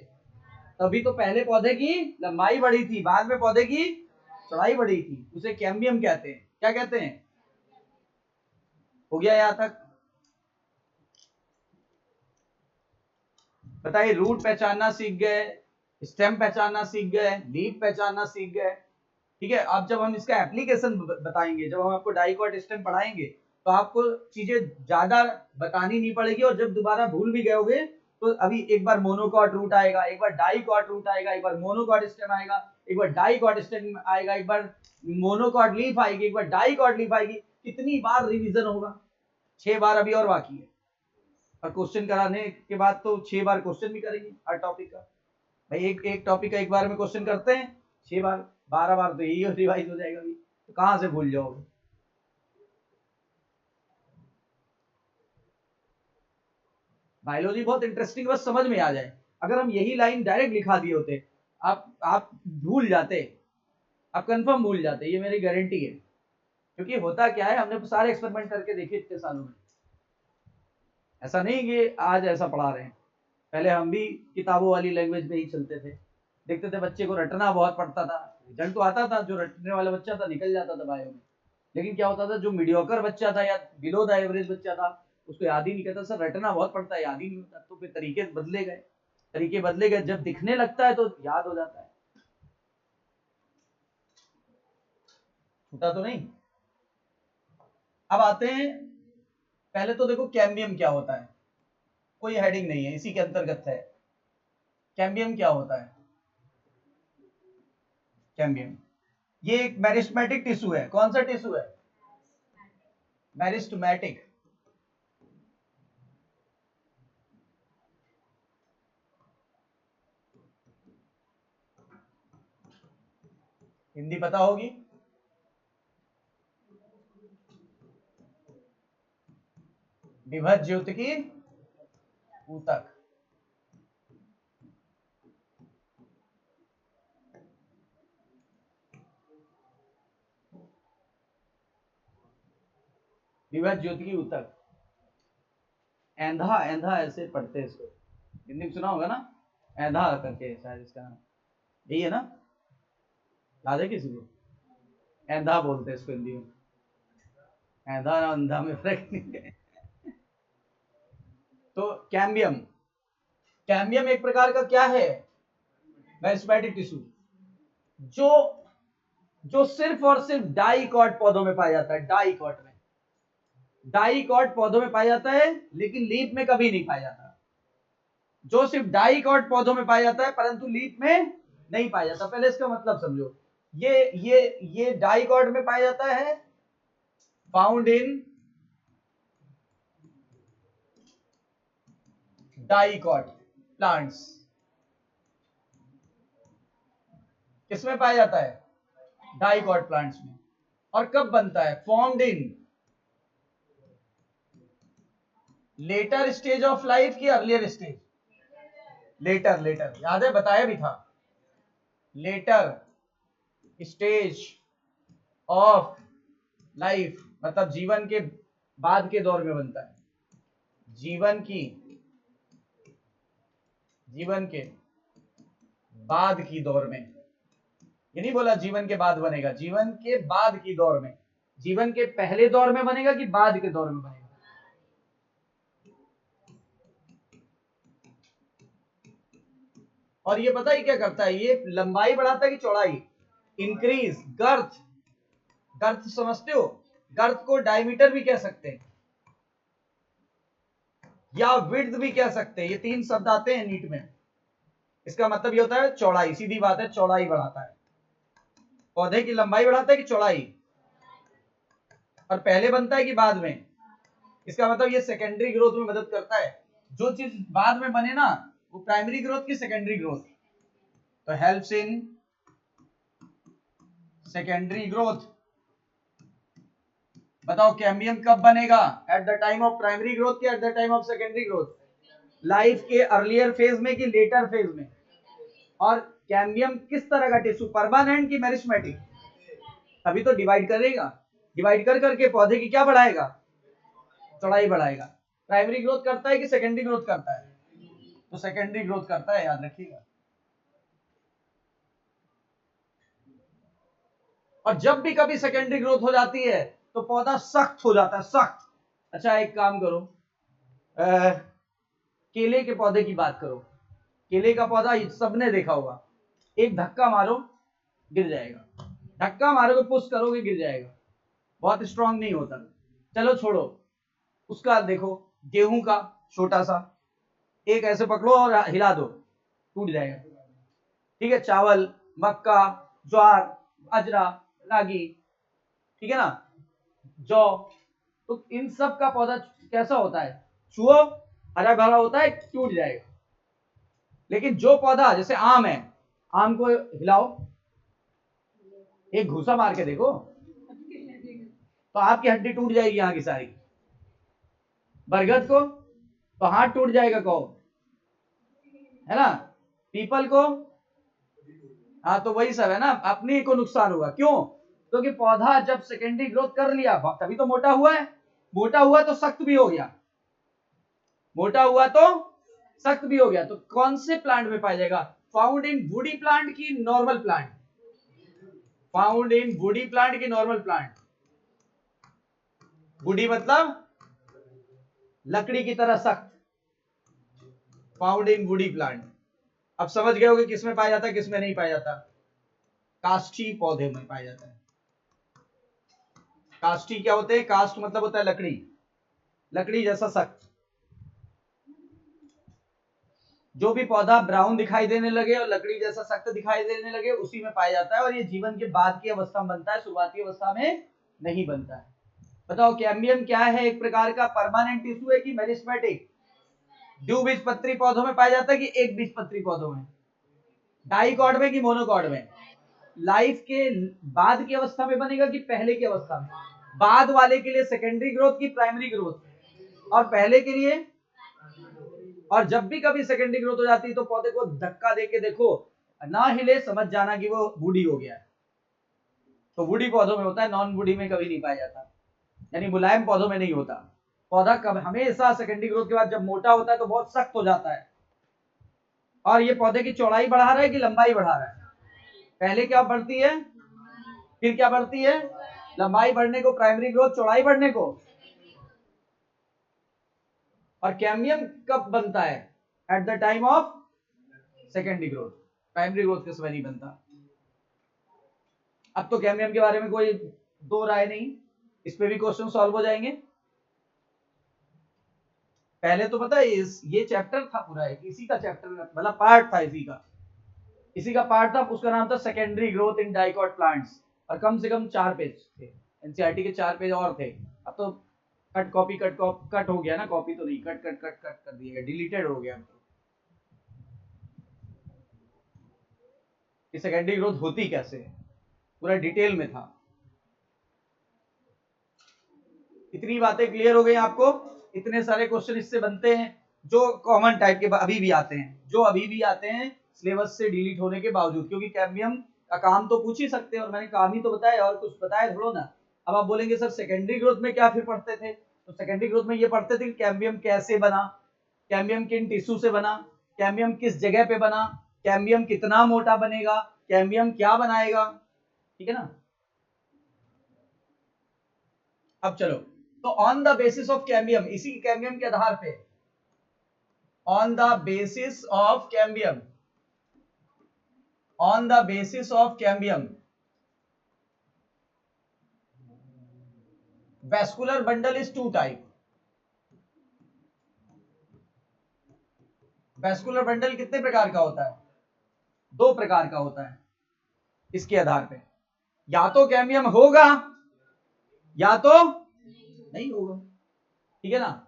A: तभी तो पहले पौधे की लंबाई बढ़ी थी, बाद में पौधे की चौड़ाई बढ़ी थी, उसे कैम्बियम कहते हैं। क्या कहते हैं, हो गया यहां तक। बताइए रूट पहचानना सीख गए, स्टेम पहचानना सीख गए, लीफ पहचानना सीख गए, ठीक है। अब जब हम इसका एप्लीकेशन बताएंगे, जब हम आपको डाइकॉट स्टेम पढ़ाएंगे, तो आपको चीजें ज्यादा बतानी नहीं पड़ेगी, और जब दोबारा भूल भी गए तो अभी एक बार मोनोकॉट रूट आएगा, एक बार डाइकॉट रूट आएगा, एक बार मोनोकॉट स्टेम आएगा, एक बार डाइकॉट स्टेम आएगा, एक बार मोनोकॉट लीफ आएगी, एक बार डाइकॉट लीफ आएगी, कितनी बार रिवीजन होगा, 6 बार अभी और बाकी है। और क्वेश्चन कराने के बाद तो 6 बार क्वेश्चन भी करेंगे हर टॉपिक का। भाई एक टॉपिक का एक बार में क्वेश्चन करते हैं, 6 बार 12 बार तो यही रिवाइज हो जाएगा, तो कहाँ से भूल जाओगे। बायोलॉजी बहुत इंटरेस्टिंग, बस समझ में आ जाए। अगर हम यही लाइन डायरेक्ट लिखा दिए होते, आप भूल जाते, आप कंफर्म भूल जाते, ये मेरी गारंटी है। क्योंकि होता क्या है, हमने सारे एक्सपेरिमेंट करके देखे इतने सालों में। ऐसा नहीं कि आज ऐसा पढ़ा रहे हैं, पहले हम भी किताबों वाली लैंग्वेज में ही चलते थे। देखते थे बच्चे को रटना बहुत पड़ता था, रिजल्ट तो आता था, जो रटने वाला बच्चा था निकल जाता था बायो में। लेकिन क्या होता था, जो मीडियोकर बच्चा था या बिलो द एवरेज बच्चा था, उसको याद ही नहीं करता, सर रटना बहुत पड़ता है, याद ही नहीं होता। तो फिर तरीके बदले गए, जब दिखने लगता है तो याद हो जाता है। छूटा तो नहीं। अब आते हैं, पहले तो देखो कैम्बियम क्या होता है, कोई हेडिंग नहीं है, इसी के अंतर्गत है। कैम्बियम क्या होता है? कैम्बियम ये एक मेरिस्टेमेटिक टिश्यू है। कौन सा टिश्यू है? मेरिस्टेमेटिक। हिंदी पता होगी। विभज्य ज्योतिकी ऊतक। विभज्य ज्योतिकी ऊतक, एंधा, एंधा ऐसे पढ़ते हैं इसको, हिंदी में सुना होगा ना, एंधा करके शायद इसका नाम यही है ना। याद है किसी को? एंधा बोलते हैं इसको हिंदी में। एंधा और अंधा में फर्क नहीं है। तो कैम्बियम, कैम्बियम एक प्रकार का क्या है? मेरिस्टेमेटिक टिश्यू, जो जो सिर्फ और सिर्फ डाइकॉट पौधों में पाया जाता है। डाइकॉट में, डाइकॉट पौधों में पाया जाता है, लेकिन लीफ में कभी नहीं पाया जाता। जो सिर्फ डाइकॉट पौधों में पाया जाता है, परंतु लीफ में नहीं पाया जाता। पहले इसका मतलब समझो, ये डाइकॉट में पाया जाता है, फाउंड इन डाइकॉट प्लांट्स। किसमें पाया जाता है? डाइकॉट प्लांट्स में। और कब बनता है? Formed in later stage of life की अर्लियर स्टेज? लेटर, लेटर याद है, बताया भी था। लेटर स्टेज ऑफ लाइफ मतलब जीवन के बाद के दौर में बनता है। जीवन के बाद की दौर में, ये नहीं बोला जीवन के बाद बनेगा, जीवन के बाद की दौर में। जीवन के पहले दौर में बनेगा कि बाद के दौर में बनेगा? और ये पता ही क्या करता है, ये लंबाई बढ़ाता है कि चौड़ाई? इंक्रीज गर्थ। गर्थ समझते हो? गर्थ को डायमीटर भी कह सकते हैं या विड्थ भी कह सकते हैं, ये 3 शब्द आते हैं नीट में। इसका मतलब ये होता है चौड़ाई, सीधी बात है, चौड़ाई बढ़ाता है। पौधे की लंबाई बढ़ाता है कि चौड़ाई? और पहले बनता है कि बाद में? इसका मतलब ये सेकेंडरी ग्रोथ में मदद करता है। जो चीज बाद में बने ना, वो प्राइमरी ग्रोथ की सेकेंडरी ग्रोथ, तो हेल्प्स इन सेकेंडरी ग्रोथ। बताओ कैम्बियम कब बनेगा? At the time of primary growth की at the time of secondary growth? Life के अर्लियर फेज में कि लेटर फेज में? और कैम्बियम किस तरह का टिश्यू, परमानेंट की मेरिस्टेमेटिक? तभी तो डिवाइड करेगा, डिवाइड कर करके पौधे की क्या बढ़ाएगा? चौड़ाई बढ़ाएगा। प्राइमरी ग्रोथ करता है कि सेकेंडरी ग्रोथ करता है? तो सेकेंडरी ग्रोथ करता है, याद रखिएगा। और जब भी कभी सेकेंडरी ग्रोथ हो जाती है तो पौधा सख्त हो जाता है, सख्त। अच्छा एक काम करो, केले के पौधे की बात करो। केले का पौधा सबने देखा होगा, एक धक्का मारो गिर जाएगा, धक्का मारोगे पुश करोगे गिर जाएगा, बहुत स्ट्रांग नहीं होता। चलो छोड़ो उसका, देखो गेहूं का छोटा सा एक ऐसे पकड़ो और हिला दो, टूट जाएगा। ठीक है, चावल, मक्का, ज्वार, बाजरा, रागी, ठीक है ना, जौ, तो इन सब का पौधा कैसा होता है? छुओ हरा भरा होता है, टूट जाएगा। लेकिन जो पौधा, जैसे आम है, आम को हिलाओ, एक घूसा मार के देखो तो आपकी हड्डी टूट जाएगी यहाँ की सारी। बरगद को तो हाथ टूट जाएगा, कहो, है ना। पीपल को, हाँ, तो वही सब है ना, अपने को नुकसान होगा। क्यों? क्योंकि पौधा जब सेकेंडरी ग्रोथ कर लिया तभी तो मोटा हुआ है। मोटा हुआ तो सख्त भी हो गया, मोटा हुआ तो सख्त भी हो गया। तो कौन से प्लांट में पाया जाएगा? फाउंड इन वुडी प्लांट की normal plant? Found in woody plant की नॉर्मल प्लांट। वुडी मतलब लकड़ी की तरह सख्त, फाउंड इन वुडी प्लांट। अब समझ गए होगे किसमें पाया जाता है, किसमें नहीं पाया जाता। काष्ठी पौधे में पाया जाता है। काष्ठी क्या होते हैं? कास्ट मतलब होता है लकड़ी, लकड़ी जैसा सख्त। जो भी पौधा ब्राउन दिखाई देने लगे और लकड़ी जैसा सख्त दिखाई देने लगे, उसी में पाया जाता है। और ये जीवन के बाद की अवस्था में बनता है, शुरुआती अवस्था में नहीं बनता है। बताओ, कैम्बियम क्या है? एक प्रकार का परमानेंट टिश्यू है कि मेरिस्टेमेटिक? द्विबीजपत्री पौधों में पाया जाता है कि एक बीजपत्री पौधों में? डाइकॉट में कि मोनोकॉट में? लाइफ के बाद की अवस्था में बनेगा कि पहले की अवस्था में? बाद वाले के लिए सेकेंडरी ग्रोथ की प्राइमरी ग्रोथ, और पहले के लिए? और जब भी कभी सेकेंडरी ग्रोथ हो जाती है तो पौधे को धक्का देके देखो, ना हिले, समझ जाना कि वो वुडी हो गया है। तो वुडी पौधों में होता है, नॉन वुडी में कभी नहीं पाया जाता, यानी मुलायम पौधों में नहीं होता। पौधा कब हमेशा सेकेंडरी ग्रोथ के बाद जब मोटा होता है तो बहुत सख्त हो जाता है। और ये पौधे की चौड़ाई बढ़ा रहा है कि लंबाई बढ़ा रहा है? पहले क्या बढ़ती है, फिर क्या बढ़ती है? लंबाई बढ़ने को प्राइमरी ग्रोथ, चौड़ाई बढ़ने को। और कैम्बियम कब बनता है? Eight the time of secondary growth, primary growth के समय नहीं बनता। अब तो कैम्बियम के बारे में कोई दो राय नहीं, इस पे भी क्वेश्चन सॉल्व हो जाएंगे। पहले तो पता है ये चैप्टर था पूरा, एक इसी का चैप्टर, मतलब पार्ट था इसी का पार्ट था, उसका नाम था secondary growth in dicot plants. और कम से कम 4 पेज थे, एनसीईआरटी के 4 पेज और थे। अब तो कट कॉपी कट हो गया ना, कॉपी तो नहीं, कट कर दिया, डिलीटेड हो गया। कि सेकेंडरी ग्रोथ होती कैसे है, पूरा डिटेल में था। इतनी बातें क्लियर हो गई आपको? इतने सारे क्वेश्चन इससे बनते हैं जो कॉमन टाइप के अभी भी आते हैं, जो अभी भी आते हैं सिलेबस से डिलीट होने के बावजूद, क्योंकि कैम्बियम का काम तो पूछ ही सकते हैं और मैंने काम ही तो बताया, और कुछ बताया थोड़ा ना। अब आप बोलेंगे सर सेकेंडरी ग्रोथ में क्या फिर पढ़ते थे? तो सेकेंडरी ग्रोथ में ये पढ़ते थे कि कैम्बियम कैसे बना, कैम्बियम किन टिश्यू से बना, कैम्बियम किस जगह पे बना, कैम्बियम कितना मोटा बनेगा, कैम्बियम क्या बनाएगा। ठीक है ना? अब चलो, तो on the basis of cambium, इसी कैम्बियम के आधार पे, on the basis of cambium, on the basis of cambium, vascular bundle is two type. Vascular bundle कितने प्रकार का होता है? 2 प्रकार का होता है। इसके आधार पे या तो कैम्बियम होगा या तो नहीं होगा। ठीक है ना?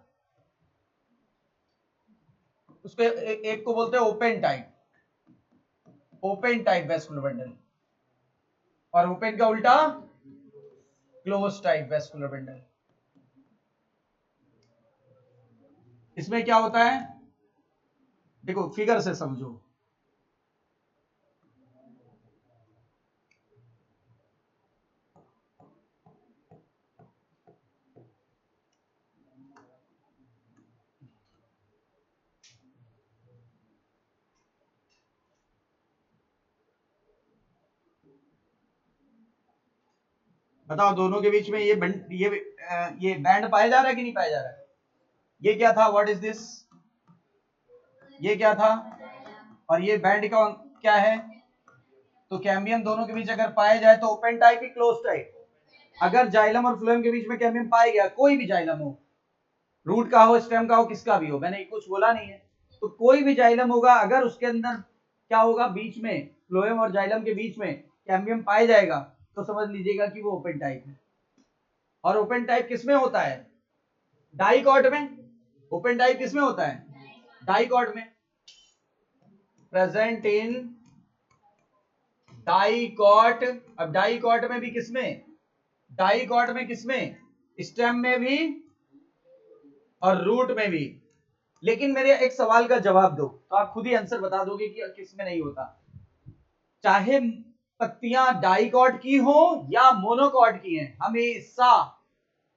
A: उसको एक को बोलते हैं open type, open type vascular bundle, और ओपन का उल्टा क्लोज टाइप वैस्कुलर बंडल। इसमें क्या होता है, देखो फिगर से समझो। बताओ, दोनों के बीच में ये बैंड पाया जा रहा है कि नहीं पाया जा रहा है? ये क्या था, व्हाट इज दिस? ये क्या था? और ये बैंड का क्या है? तो कैम्बियम दोनों के बीच अगर पाया जाए तो ओपन टाइप ही क्लोज टाइप? अगर जाइलम और फ्लोएम के बीच में कैम्बियम पाया गया, कोई भी जाइलम हो, रूट का हो, स्टेम का हो, किसका भी हो, मैंने कुछ बोला नहीं है, तो कोई भी जाइलम होगा, अगर उसके अंदर क्या होगा, बीच में फ्लोएम और जाइलम के बीच में कैम्बियम पाया जाएगा, तो समझ लीजिएगा कि वो ओपन टाइप है। और ओपन टाइप किसमें होता है? डाइकॉट में। ओपन टाइप किसमें होता है? डाइकॉट में। Present in dicot. अब डाइकॉट में भी किसमें? डाइकॉट में किसमें? स्टेम में भी और रूट में भी। लेकिन मेरे एक सवाल का जवाब दो तो आप खुद ही आंसर बता दोगे कि किसमें नहीं होता। चाहे पत्तियां डाइकॉट की हो या मोनोकॉट की हैं, हमेशा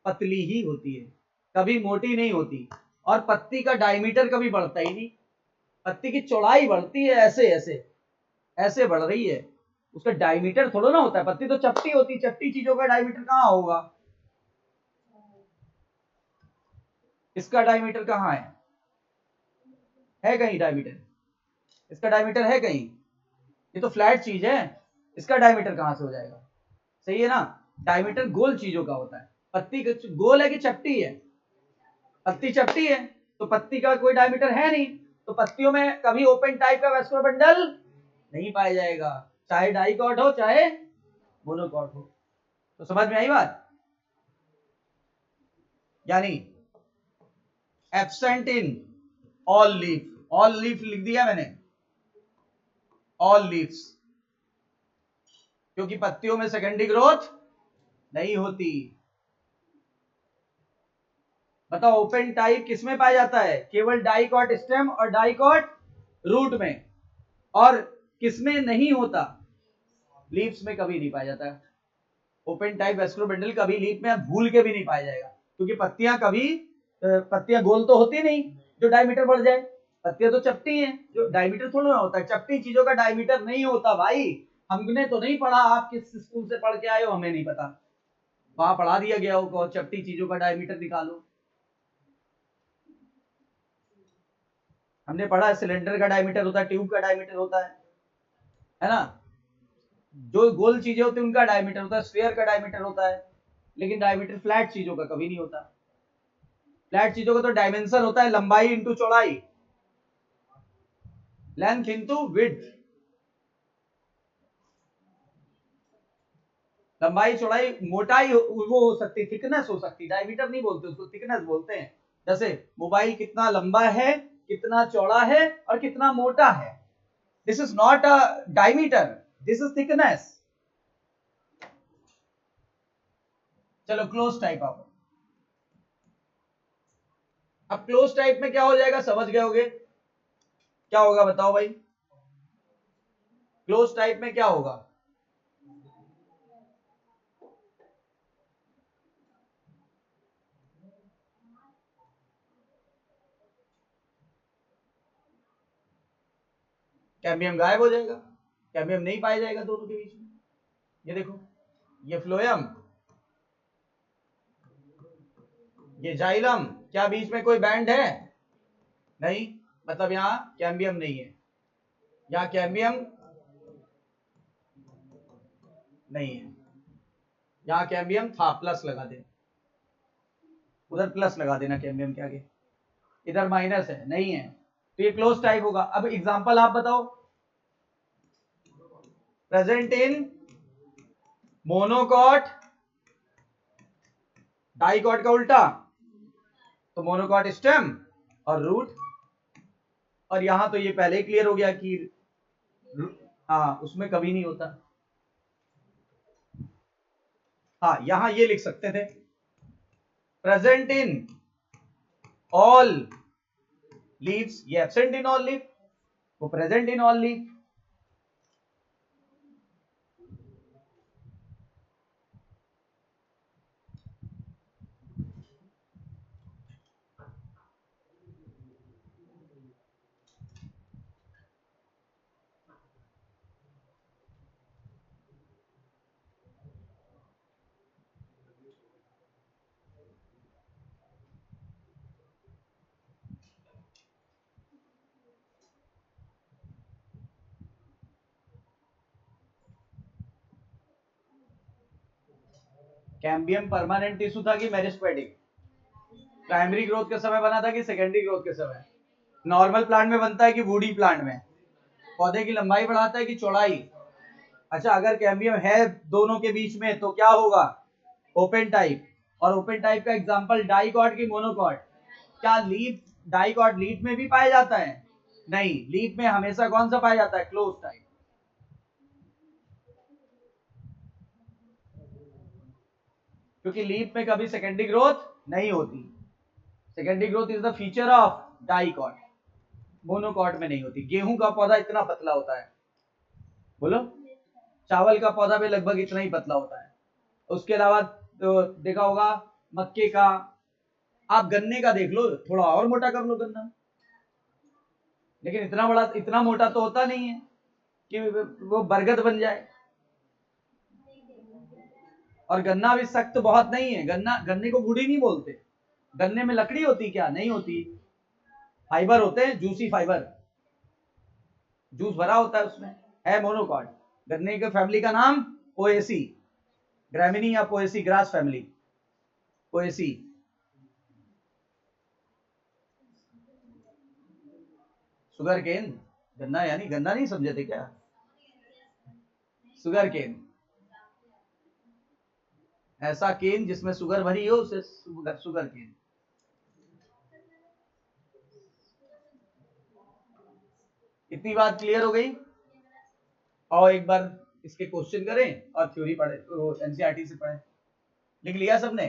A: पतली ही होती है, कभी मोटी नहीं होती। और पत्ती का डायमीटर कभी बढ़ता ही नहीं। पत्ती की चौड़ाई बढ़ती है, ऐसे ऐसे ऐसे बढ़ रही है, उसका डायमीटर थोड़ा ना होता है। पत्ती तो चपटी होती है, चपटी चीजों का डायमीटर कहाँ होगा? इसका डायमीटर कहाँ है कहीं डायमीटर? इसका डायमीटर है कहीं? ये तो फ्लैट चीज है, इसका डायमीटर कहां से हो जाएगा? सही है ना? डायमीटर गोल चीजों का होता है। पत्ती गोल है कि चपटी है? पत्ती चपटी है, तो पत्ती का कोई डायमीटर है नहीं, तो पत्तियों में कभी ओपन टाइप का वैस्कुलर बंडल नहीं पाया जाएगा, चाहे डाइकॉट हो चाहे मोनोकॉट हो। तो समझ में आई बात? यानी absent in all leaf. All leaf लिख दिया मैंने, ऑल लीव्स, क्योंकि पत्तियों में सेकेंडरी ग्रोथ नहीं होती। बताओ ओपन टाइप किसमें पाया जाता है? केवल डाइकॉट स्टेम और डाइकॉट रूट में। और किसमें नहीं होता? लीव्स में कभी नहीं पाया जाता। ओपन टाइप वैस्कुलर बंडल कभी लीफ में भूल के भी नहीं पाया जाएगा, क्योंकि पत्तियां गोल तो होती नहीं जो डायमीटर बढ़ जाए। पत्तियां तो चपटी हैं, जो डायमीटर थोड़ा ना होता है। चपटी चीजों का डायमीटर नहीं होता भाई। हमने तो नहीं पढ़ा, आप किस स्कूल से पढ़ के आए हो हमें नहीं पता, वहां पढ़ा दिया गया हो चपटी चीजों का डायमीटर निकालो। हमने पढ़ा सिलेंडर का डायमीटर होता है, ट्यूब का डायमीटर होता है ना? जो गोल चीजें होती है उनका डायमीटर होता है, स्फीयर का डायमीटर होता है। लेकिन डायमीटर फ्लैट चीजों का कभी नहीं होता। फ्लैट चीजों का तो डायमेंशन होता है लंबाई इंटू चौड़ाई, लेंथ इंटू विड्थ। लंबाई चौड़ाई मोटाई वो हो सकती, थिकनेस हो सकती, डायमीटर नहीं बोलते उसको, थिकनेस बोलते हैं। जैसे मोबाइल कितना लंबा है, कितना चौड़ा है और कितना मोटा है, this is not a diameter, this is thickness. चलो क्लोज टाइप आप। अब क्लोज टाइप में क्या हो जाएगा समझ गए होगे? क्या होगा बताओ भाई? क्लोज टाइप में क्या होगा? कैम्बियम गायब हो जाएगा, कैम्बियम नहीं पाया जाएगा दोनों के बीच में। ये देखो, ये फ्लोएम, ये जाइलम, क्या बीच में कोई बैंड है? नहीं, मतलब यहां कैम्बियम नहीं है, यहां कैम्बियम नहीं है, यहां कैम्बियम था, प्लस लगा देना, उधर प्लस लगा देना कैम्बियम के आगे, इधर माइनस है, नहीं है, तो ये क्लोज टाइप होगा। अब एग्जांपल आप बताओ। प्रेजेंट इन मोनोकॉट, डाइकॉट का उल्टा, तो मोनोकॉट स्टेम और रूट। और यहां तो ये पहले ही क्लियर हो गया कि हाँ उसमें कभी नहीं होता। हाँ यहां ये लिख सकते थे, प्रेजेंट इन ऑल लीव्स, ये एब्सेंट इन ऑल लीव, वो present in all leave. Cambium permanent tissue था कि मेरिस्टेमेटिक? प्राइमरी ग्रोथ के समय बना था कि सेकेंडरी ग्रोथ के समय? नॉर्मल प्लांट में बनता है कि वुडी प्लांट में? पौधे की लंबाई बढ़ाता है कि चौड़ाई? अच्छा, अगर कैम्बियम है दोनों के बीच में तो क्या होगा? Open type. और ओपन टाइप का एग्जांपल डाइकॉट की मोनोकॉट? क्या लीफ डाइकॉट लीफ में भी पाया जाता है? नहीं, लीफ में हमेशा कौन सा पाया जाता है? Close type. क्योंकि लीफ में कभी सेकेंडरी ग्रोथ नहीं होती। Secondary growth is the feature of dicot, monocot में नहीं होती। गेहूं का पौधा इतना पतला होता है, बोलो, चावल का पौधा भी लगभग इतना ही पतला होता है। उसके अलावा तो देखा होगा मक्के का, आप गन्ने का देख लो, थोड़ा और मोटा कर लो गन्ना, लेकिन इतना बड़ा इतना मोटा तो होता नहीं है कि वो बरगद बन जाए। और गन्ना भी सख्त बहुत नहीं है, गन्ने को गुड़ी नहीं बोलते। गन्ने में लकड़ी होती क्या? नहीं होती, फाइबर होते हैं, जूसी फाइबर, जूस भरा होता है उसमें, है मोनोकॉट। गन्ने के फैमिली का नाम पोएसी, ग्रामिनी या Poaceae grass family, Poaceae. Sugar cane, गन्ना यानी गन्ना नहीं समझे थे क्या? शुगर केन, ऐसा केन जिसमें शुगर भरी हो उसे शुगर केन। इतनी बात क्लियर हो गई? और एक बार इसके क्वेश्चन करें और थ्योरी पढ़े, एनसीईआरटी से पढ़े। लिख लिया सबने?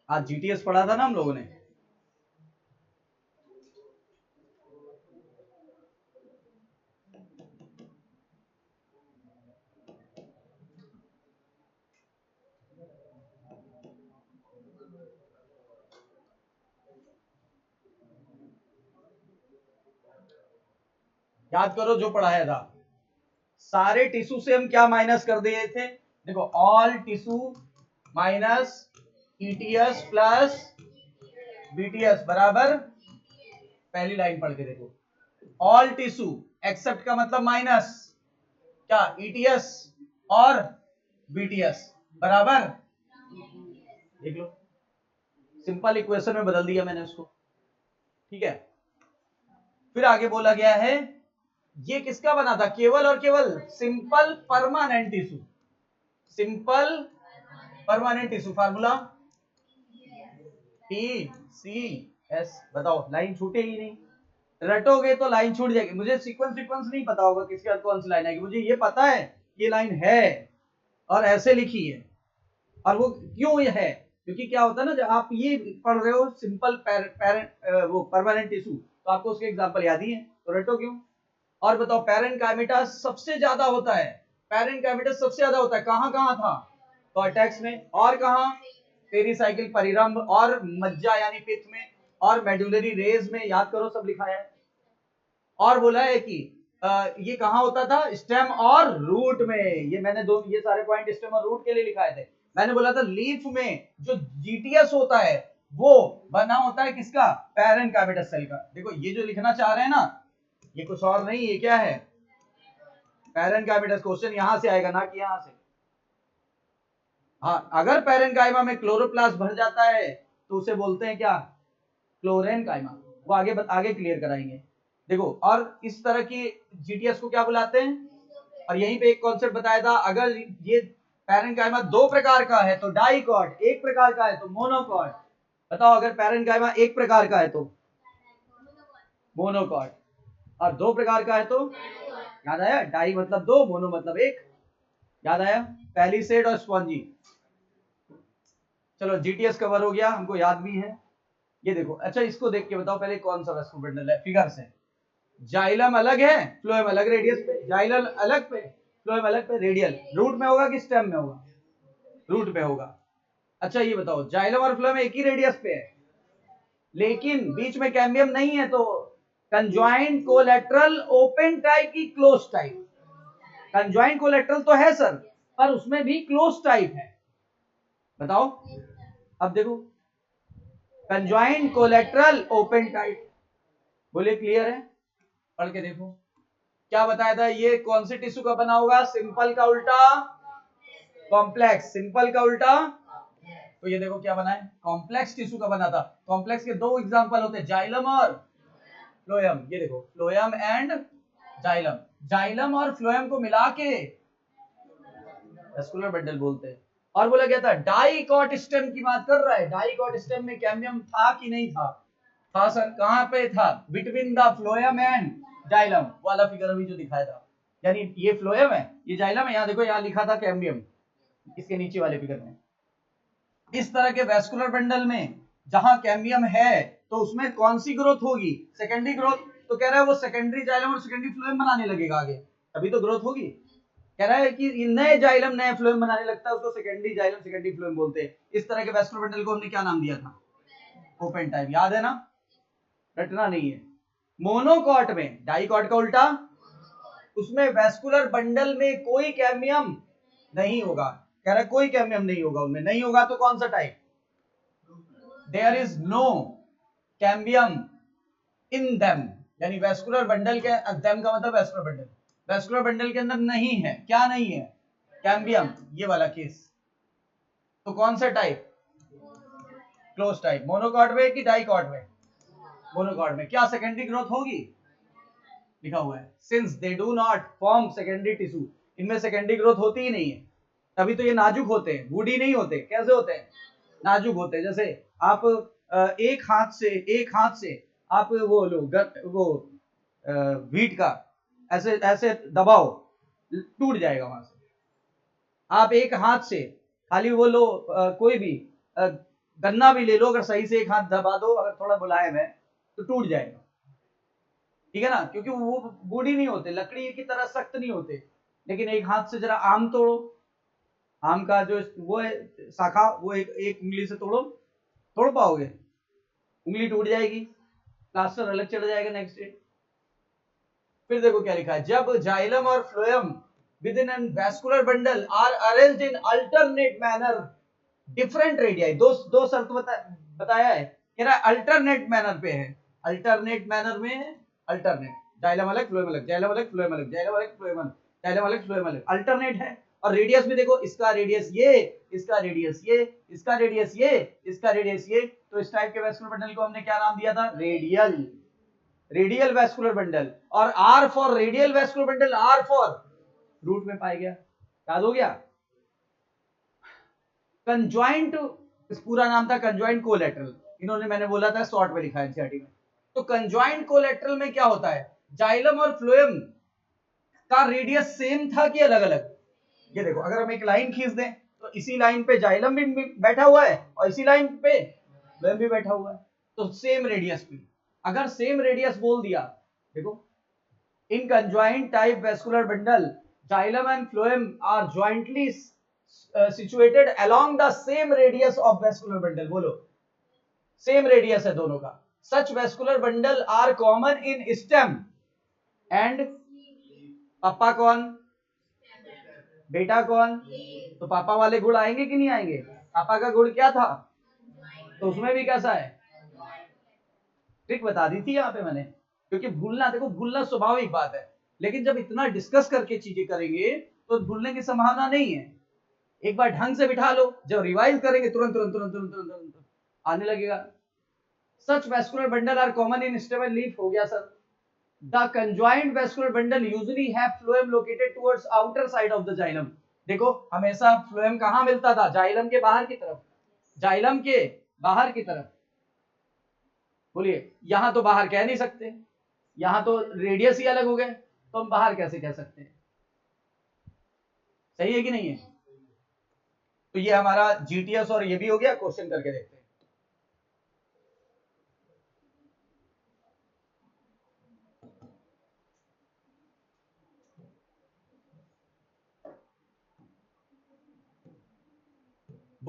A: आज जीटीएस पढ़ा था ना हम लोगों ने। याद करो जो पढ़ाया था। सारे टिश्यू से हम क्या माइनस कर दिए थे? देखो, all tissue minus ETS plus BTS बराबर, पहली लाइन पढ़ के देखो, ऑल टिश्यू एक्सेप्ट का मतलब माइनस क्या? ईटीएस और बीटीएस बराबर, देख लो, सिंपल इक्वेशन में बदल दिया मैंने उसको, ठीक है। फिर आगे बोला गया है ये किसका बना था? केवल और केवल simple permanent tissue, simple permanent tissue, formula TCS। बताओ, लाइन छूटे ही नहीं, रटोगे तो लाइन छूट जाएगी। मुझे सीक्वेंस नहीं पता होगा किसके बाद कौन सी लाइन आएगी, मुझे ये पता है ये लाइन है और ऐसे लिखी है। और वो क्यों ये है? क्योंकि क्या होता है ना, जब आप ये पढ़ रहे हो सिंपल वो परमानेंट टिश्यू, तो आपको उसके एग्जांपल याद ही है, तो रटो क्यों। और बताओ, पैरेनकाइमेटस सबसे ज्यादा होता है, पैरेनकाइमेटस सबसे ज्यादा होता है, कहां कहां था? कॉर्टेक्स में, और कहां? पेरिसाइकिल परिरंभ और मज्जा यानी पित्त में, और मेडुलरी रेज में, याद करो सब लिखा है। और बोला है कि ये कहां होता था? स्टेम और रूट में। ये मैंने ये सारे पॉइंट स्टेम और रूट के लिए लिखाए थे। मैंने बोला था लीफ में जो जीटीएस होता है वो बना होता है किसका? पैरेनकाइमेटस सेल का। देखो ये जो लिखना चाह रहे हैं ना, ये कुछ और नहीं, ये क्या है? पैरेनकाइमेटस। क्वेश्चन यहां से आएगा ना कि यहां से। हाँ, अगर पैरेनकाइमा में क्लोरोप्लास्ट भर जाता है तो उसे बोलते हैं क्या? क्लोरेनकाइमा। वो आगे क्लियर कराएंगे। देखो, और इस तरह की जीटीएस को क्या बुलाते हैं? और यहीं पे एक कॉन्सेप्ट बताया था, अगर ये पैरेनकाइमा दो प्रकार का है तो डाइकॉट, एक प्रकार का है तो मोनोकॉट। बताओ, अगर पैरेनकाइमा एक प्रकार का है तो मोनोकॉट, और दो प्रकार का है तो? याद आया? डाई मतलब दो, मोनो मतलब एक। याद आया? पहली सेट और स्पॉन्जी। चलो, जीटीएस कवर हो गया, हमको याद भी है। ये देखो, अच्छा इसको देख के बताओ पहले कौन सा वेस्कोबंडल है फिगर से। जाइलम अलग है, फ्लोएम अलग रेडियस पे, जाइलम अलग पे, फ्लोएम अलग पे, रेडियल। रूट में होगा कि स्टेम में होगा? रूट पे होगा। अच्छा ये बताओ, जाइलम और फ्लोएम एक ही रेडियस पे है, लेकिन बीच में कैम्बियम नहीं है, तो कंजॉइंट कोलेटरल ओपन टाइप की क्लोज टाइप? कंजॉइंट कोलेटरल तो है सर, पर उसमें भी क्लोज टाइप है। बताओ, अब देखो, कंजॉइंट कोलेटरल ओपन टाइप, बोले क्लियर है? पढ़ के देखो क्या बताया था, ये कौन से टिश्यू का बना होगा? सिंपल का उल्टा कॉम्प्लेक्स, सिंपल का उल्टा, तो ये देखो क्या बना है, कॉम्प्लेक्स टिश्यू का बना था। कॉम्प्लेक्स के दो एग्जांपल होते हैं, जाइलम और फ्लोएम। ये देखो, फ्लोएम एंड जाइलम, जाइलम और फ्लोएम को मिला के वेस्कुलर बंडल बोलते हैं। और बोला गया था डाइकॉट स्टेम की बात कर रहा है, डाइकॉट स्टेम में कैम्बियम था कि नहीं था? था सर, कहां पे था? Between the phloem and xylem वाला फिगर अभी जो दिखाया था, यानी ये फ्लोएम है, ये जाइलम है, यहां देखो यहां लिखा था कैम्बियम, इसके नीचे वाले फिगर में। इस तरह के वेस्कुलर बंडल में जहां कैम्बियम है तो उसमें कौन सी ग्रोथ होगी? Secondary growth. तो कह रहा है वो सेकेंडरी जाइलम और सेकेंडरी फ्लोएम बनाने लगेगा आगे, तभी तो ग्रोथ होगी। कह रहा है कि नए जाइलम नए फ्लोएम बनाने लगता है, उसको सेकेंडरी जाइलम सेकेंडरी फ्लोएम बोलते हैं। इस तरह के वेस्कुलर बंडल को हमने क्या नाम दिया था? Open type. याद है ना? रटना नहीं है। मोनोकॉट में, डाइकॉट का उल्टा, उसमें वेस्कुलर बंडल में कोई कैम्बियम नहीं होगा। कह रहा है कोई कैम्बियम नहीं होगा, उनमें नहीं होगा, तो कौन सा type? There is no cambium in them, यानी वेस्कुलर बंडल के, देम का मतलब वेस्कुलर बंडल, वेस्कुलर बंडल के अंदर नहीं है, क्या नहीं है? कैम्बियम, ये वाला केस। तो कौन सा टाइप? Close type. मोनोकॉट में कि डाइकॉट में? मोनोकॉट में। क्या सेकेंडरी ग्रोथ होगी? लिखा हुआ है since they do not form secondary tissue, इनमें सेकेंडरी ग्रोथ होती ही नहीं है, तभी तो ये नाजुक होते हैं, वुडी नहीं होते। कैसे होते हैं? नाजुक होते हैं। जैसे आप एक हाथ से आप वो लो, वो व्हीट का ऐसे ऐसे दबाओ, टूट जाएगा वहां से। आप एक हाथ से खाली वो लो, कोई भी गन्ना भी ले लो, अगर सही से एक हाथ दबा दो, अगर थोड़ा मुलायम है तो टूट जाएगा, ठीक है ना? क्योंकि वो बूढ़ी नहीं होते, लकड़ी की तरह सख्त नहीं होते। लेकिन एक हाथ से जरा आम तोड़ो, आम का जो वो है शाखा, वो एक उंगली से तोड़ो, तोड़ पाओगे? उंगली टूट जाएगी, प्लास्टर अलग चढ़ जाएगा नेक्स्ट डे। फिर देखो क्या लिखा है, जब जाइलम और phloem within an vascular bundle are arranged in alternate manner different radii, दो शर्त बताया है। कह रहा है अल्टरनेट मैनर पे है, अल्टरनेट मैनर में है, अल्टरनेट, जाइलम अलग फ्लोएम अलग, जाइलम अलग फ्लोएम अलग, जाइलम अलग फ्लोएम अलग, जाइलम अलग फ्लोएम अलग, अल्टरनेट है। और रेडियस भी देखो, इसका रेडियस ये, इसका रेडियस ये, इसका रेडियस ये, इसका रेडियस ये, तो इस टाइप के वैस्कुलर बंडल को हमने क्या नाम दिया था? Radial, radial vascular bundle. और R for radial vascular bundle, R for root में पाया गया। याद हो गया? कंजॉइंट, इस पूरा नाम था कंजॉइंट कोलेटरल, इन्होंने मैंने बोला था शॉर्ट में लिखा है एनसीईआरटी में। तो कंजॉइंट कोलेटरल में क्या होता है? जाइलम और फ्लोएम का रेडियस सेम था कि अलग अलग? ये देखो, अगर हम एक लाइन खींच दें तो इसी लाइन पे जाइलम भी बैठा हुआ है और इसी लाइन पे फ्लोएम भी बैठा हुआ है, तो सेम रेडियस पे। अगर सेम रेडियस बोल दिया, देखो, in conjoint type vascular bundle xylem and phloem are jointly situated along the same radius of vascular bundle, बोलो सेम रेडियस है दोनों का। such vascular bundle are common in stem and पापा कौन, बेटा कौन? तो पापा वाले गुण आएंगे कि नहीं आएंगे? पापा का गुण क्या था, तो उसमें भी कैसा है? ट्रिक बता दी थी यहाँ पे मैंने, क्योंकि भूलना, देखो भूलना स्वाभाविक बात है, लेकिन जब इतना डिस्कस करके चीजें करेंगे तो भूलने की संभावना नहीं है। एक बार ढंग से बिठा लो, जब रिवाइज करेंगे तुरंत तुरंत तुरंत तुरंत तुरंत, तुरंत आने लगेगा। Such vascular bundle are common in stem and leaf, हो गया sir. The conjoint vascular bundle usually have phloem located towards outer side of the xylem. देखो हमेशा फ्लोएम कहां मिलता था? जाइलम के बाहर की तरफ, जाइलम के बाहर की तरफ। बोलिए, यहां तो बाहर कह नहीं सकते, यहां तो रेडियस ही अलग हो गए, तो हम बाहर कैसे कह सकते हैं? सही है कि नहीं है? तो ये हमारा जीटीएस और ये भी हो गया, क्वेश्चन करके देखते हैं।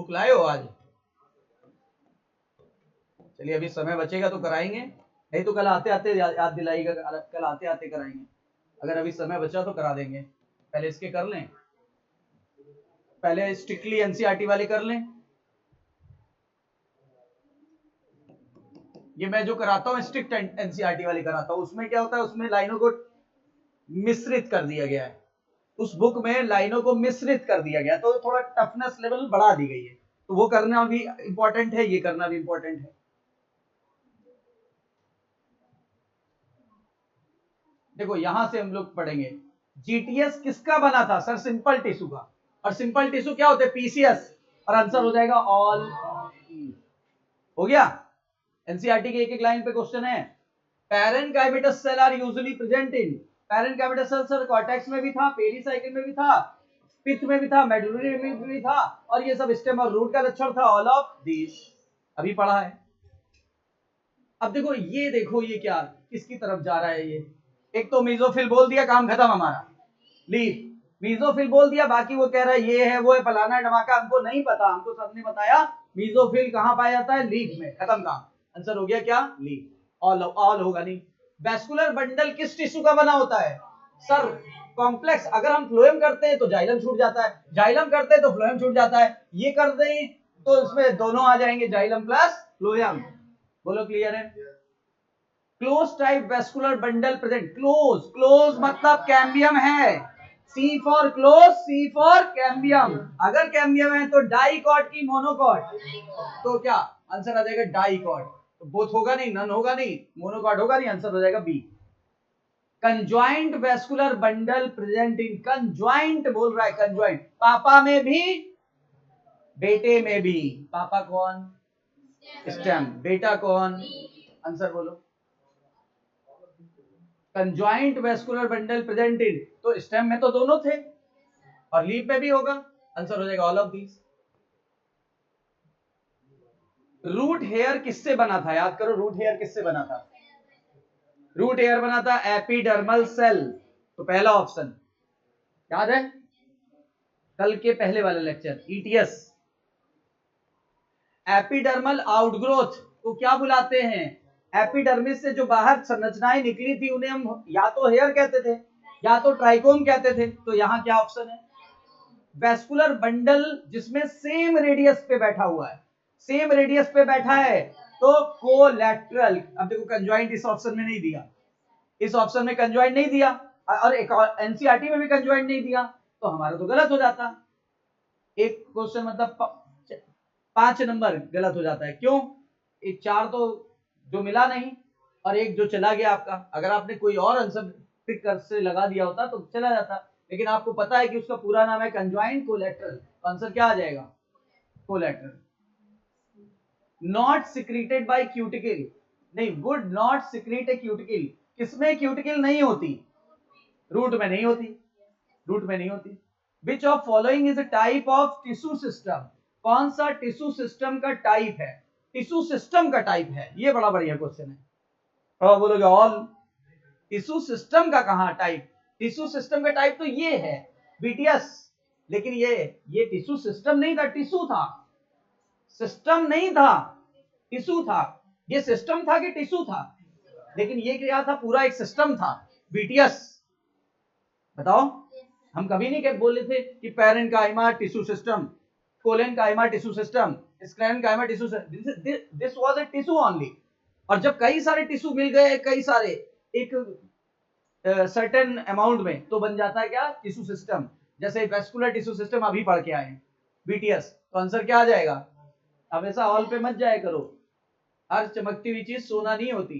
A: बुक लाए हो आज? चलिए अभी समय बचेगा तो कराएंगे, नहीं तो कल आते आते याद दिलाइएगा, कल आते आते कराएंगे। अगर अभी समय बचा तो करा देंगे। पहले इसके कर लें, पहले स्ट्रिक्टली एनसीईआरटी वाले कर लें। ये मैं जो कराता हूँ स्ट्रिक्ट एनसीईआरटी वाले कराता हूँ। उसमें क्या होता है, उसमें लाइनों को मिश्रित कर दिया गया है, उस बुक में लाइनों को मिश्रित कर दिया गया, तो थोड़ा टफनेस लेवल बढ़ा दी गई है, तो वो करना भी इंपॉर्टेंट है, ये करना भी इंपॉर्टेंट है। देखो यहां से हम लोग पढ़ेंगे जीटीएस किसका बना था सर, सिंपल टिश्यू का। और सिंपल टिश्यू क्या होते हैं, पीसीएस, और आंसर हो जाएगा ऑल। हो गया, एनसीईआरटी के एक एक लाइन पे क्वेश्चन है। Parenchymatous cell are usually present in, parenchymatous cell sir cortex में भी था, पेरिसाइकिल में भी था, पित्त में भी था, मेडुलरी में भी था, और ये सब स्टेम और रूट का लक्षण था, ऑल ऑफ दिस अभी पढ़ा है। अब देखो ये, देखो ये क्या किसकी तरफ जा रहा है, ये एक तो मीजोफिल बोल दिया, काम खत्म हमारा। लीफ, मीजोफिल बोल दिया, बाकी वो कह रहा है ये है वो है फलाना धमाका, हमको नहीं पता, हमको सबने बताया मीजोफिल कहां पाया जाता है, लीफ में, खत्म काम। आंसर हो गया क्या, लीफ। ऑल होगा नहीं। वैस्कुलर बंडल किस टिश्यू का बना होता है सर, कॉम्प्लेक्स। अगर हम फ्लोएम करते हैं तो जाइलम छूट जाता है, जाइलम करते हैं तो फ्लोएम छूट जाता है, ये कर दें तो इसमें दोनों आ जाएंगे, जाइलम प्लस फ्लोएम। बोलो क्लियर है। Close type vascular bundle present, close, close मतलब कैम्बियम है, C for close, C for cambium. अगर कैम्बियम है तो डाइकॉट की मोनोकॉट, तो क्या आंसर आ जाएगा डाइकॉट। तो बोथ होगा नहीं, नन होगा नहीं, मोनोकॉट होगा नहीं, आंसर हो जाएगा B. Conjoint vascular bundle present in, conjoint बोल रहा है, कंजॉइंट, पापा में भी बेटे में भी। पापा कौन, स्टेम, बेटा कौन, आंसर बोलो। कंजॉइंट वेस्कुलर बंडल प्रेजेंट इन, तो स्टेम में तो दोनों थे और लीफ में भी होगा, आंसर हो जाएगा all of these. Root hair किससे बना था, याद करो, रूट हेयर किससे बना था, रूट हेयर बना था एपिडर्मल सेल, तो पहला ऑप्शन याद है, कल के पहले वाले लेक्चर, ईटीएस। एपिडर्मल आउटग्रोथ को क्या बुलाते हैं, एपिडर्मिस से जो बाहर संरचनाएं निकली थी उन्हें हम या तो हेयर कहते थे या तो ट्राइकोम कहते थे, तो यहां क्या ऑप्शन है, वेस्कुलर बंडल जिसमें सेम रेडियस पे बैठा हुआ है, सेम रेडियस पे बैठा है, तो कोलैटरल। अब देखो कंजॉइंट इस ऑप्शन में नहीं दिया, इस ऑप्शन में कंजॉइंट नहीं दिया, और एक एनसीईआरटी में भी कंजॉइंट नहीं दिया, तो हमारा तो गलत हो जाता, एक क्वेश्चन मतलब 5 नंबर गलत हो जाता है। क्यों, एक 4 तो जो मिला नहीं और एक जो चला गया आपका, अगर आपने कोई और आंसर पिक कर से लगा दिया होता तो चला जाता, लेकिन आपको पता है कि उसका पूरा नाम है कंजॉइंट कोलैटरल, तो आंसर क्या आ जाएगा, collateral. Not secreted by cuticle, नहीं, would not secrete a cuticle, किसमें क्यूटिकल नहीं होती, रूट में नहीं होती, रूट में नहीं होती। Which of following is a type of tissue system, कौन सा टिश्यू सिस्टम का टाइप है, टिश्यू सिस्टम का टाइप है, ये बड़ा बढ़िया क्वेश्चन है। और बोलोगे ऑल, टिश्यू सिस्टम का कहां टाइप, टिश्यू सिस्टम का टाइप तो ये है बीटीएस, लेकिन ये टिश्यू सिस्टम नहीं था, टिश्यू था, सिस्टम नहीं था, टिश्यू था। ये सिस्टम था कि टिश्यू था, लेकिन ये क्या था, पूरा एक सिस्टम था, बीटीएस। बताओ, हम कभी नहीं बोले थे कि parenchyma tissue system, collenchyma tissue system, sclerenchyma tissue system, this was a tissue only. और जब कई सारे टिश्यू मिल गए, कई सारे एक सर्टेन अमाउंट में, तो बन जाता है क्या, टिश्यू सिस्टम। जैसे वेस्कुलर टिश्यू सिस्टम अभी पढ़ के आए बीटीएस, तो आंसर क्या आ जाएगा, हमेशा ऑल पे मत जाया करो, हर चमकती हुई चीज सोना नहीं होती।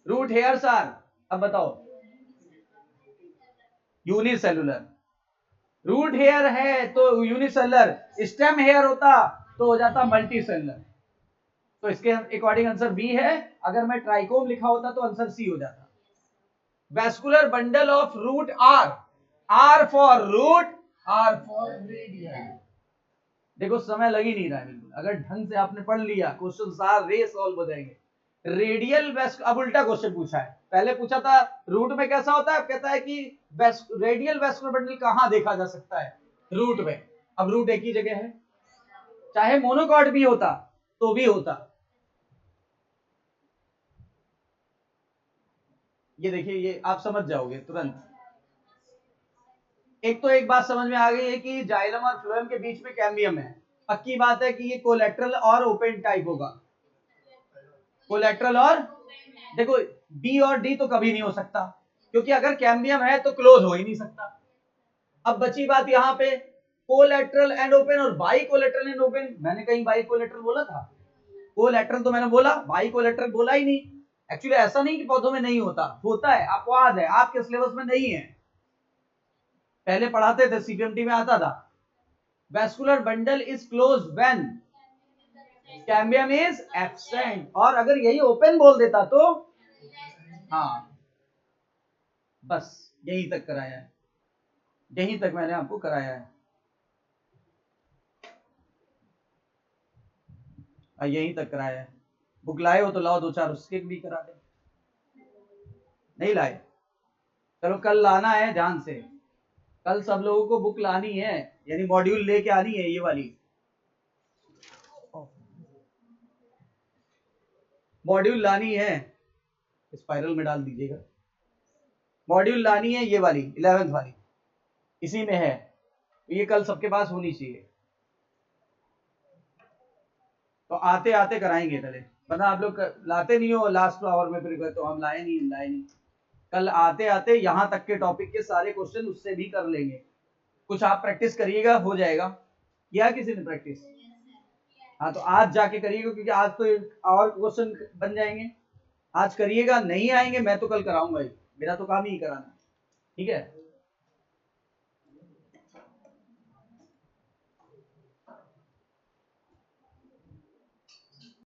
A: रूट हेयर्स आर, अब बताओ, यूनिसेलुलर, रूट हेयर है तो यूनिसेलुलर, स्टेम हेयर होता तो हो जाता मल्टी सेलुलर, तो इसके अकॉर्डिंग आंसर बी है। अगर मैं ट्राइकोम लिखा होता तो आंसर सी हो जाता। Vascular bundle of root are, R for root, R for radial. देखो समय लग ही नहीं रहा है बिल्कुल, अगर ढंग से आपने पढ़ लिया क्वेश्चन सारे सॉल्व हो जाएंगे। रेडियल वेस्ट, अब उल्टा क्वेश्चन पूछा है, पहले पूछा था रूट में कैसा होता है, अब कहता है कि रेडियल वेस्कुलर बंडल कहां देखा जा सकता है, रूट में। अब रूट एक ही जगह है, चाहे मोनोकॉट भी होता तो भी होता। ये देखिए, ये आप समझ जाओगे तुरंत। एक तो एक बात समझ में आ गई है कि जाइलम और फ्लोएम के बीच में कैम्बियम है। पक्की बात है कि ये कोलेट्रल और ओपन टाइप होगा। कोलेट्रल और, देखो बी और डी तो कभी नहीं हो सकता, क्योंकि अगर कैम्बियम है तो क्लोज हो ही नहीं सकता। अब बची बात यहाँ पे कोलेट्रल एंड ओपन और बाई कोलेट्रल एंड ओपन। मैंने कहीं बाई कोलेट्रल बोला था? कोलेट्रल तो मैंने बोला, बाई कोलेट्रल बोला ही नहीं। एक्चुअली ऐसा नहीं कि पौधों में नहीं होता, होता है, अपवाद है, आपके सिलेबस में नहीं है। पहले पढ़ाते थे, सीपीएमटी में आता था, vascular bundle is close when cambium is absent. और अगर यही ओपन बोल देता तो, हाँ बस यही तक कराया है, यही तक मैंने आपको कराया है, यही तक कराया है। बुक लाए हो तो लाओ, दो चार उसके भी करा दे। नहीं लाए, चलो कल लाना है ध्यान से। कल सब लोगों को बुक लानी है, यानी मॉड्यूल लेके आनी है, ये वाली मॉड्यूल लानी है। स्पाइरल में डाल दीजिएगा। मॉड्यूल लानी है ये वाली 11th वाली, इसी में है, ये कल सबके पास होनी चाहिए। तो आते आते कराएंगे पहले, वरना आप लोग लाते नहीं हो लास्ट आवर में, फिर तो हम लाए नहीं। कल आते आते यहाँ तक के टॉपिक के सारे क्वेश्चन उससे भी कर लेंगे। कुछ आप प्रैक्टिस करिएगा, हो जाएगा। किया किसी ने प्रैक्टिस? हाँ तो आज जाके करिएगा, क्योंकि आज तो और क्वेश्चन बन जाएंगे। आज करिएगा, नहीं आएंगे मैं तो कल कराऊंगा ही, मेरा तो काम ही कराना। ठीक है,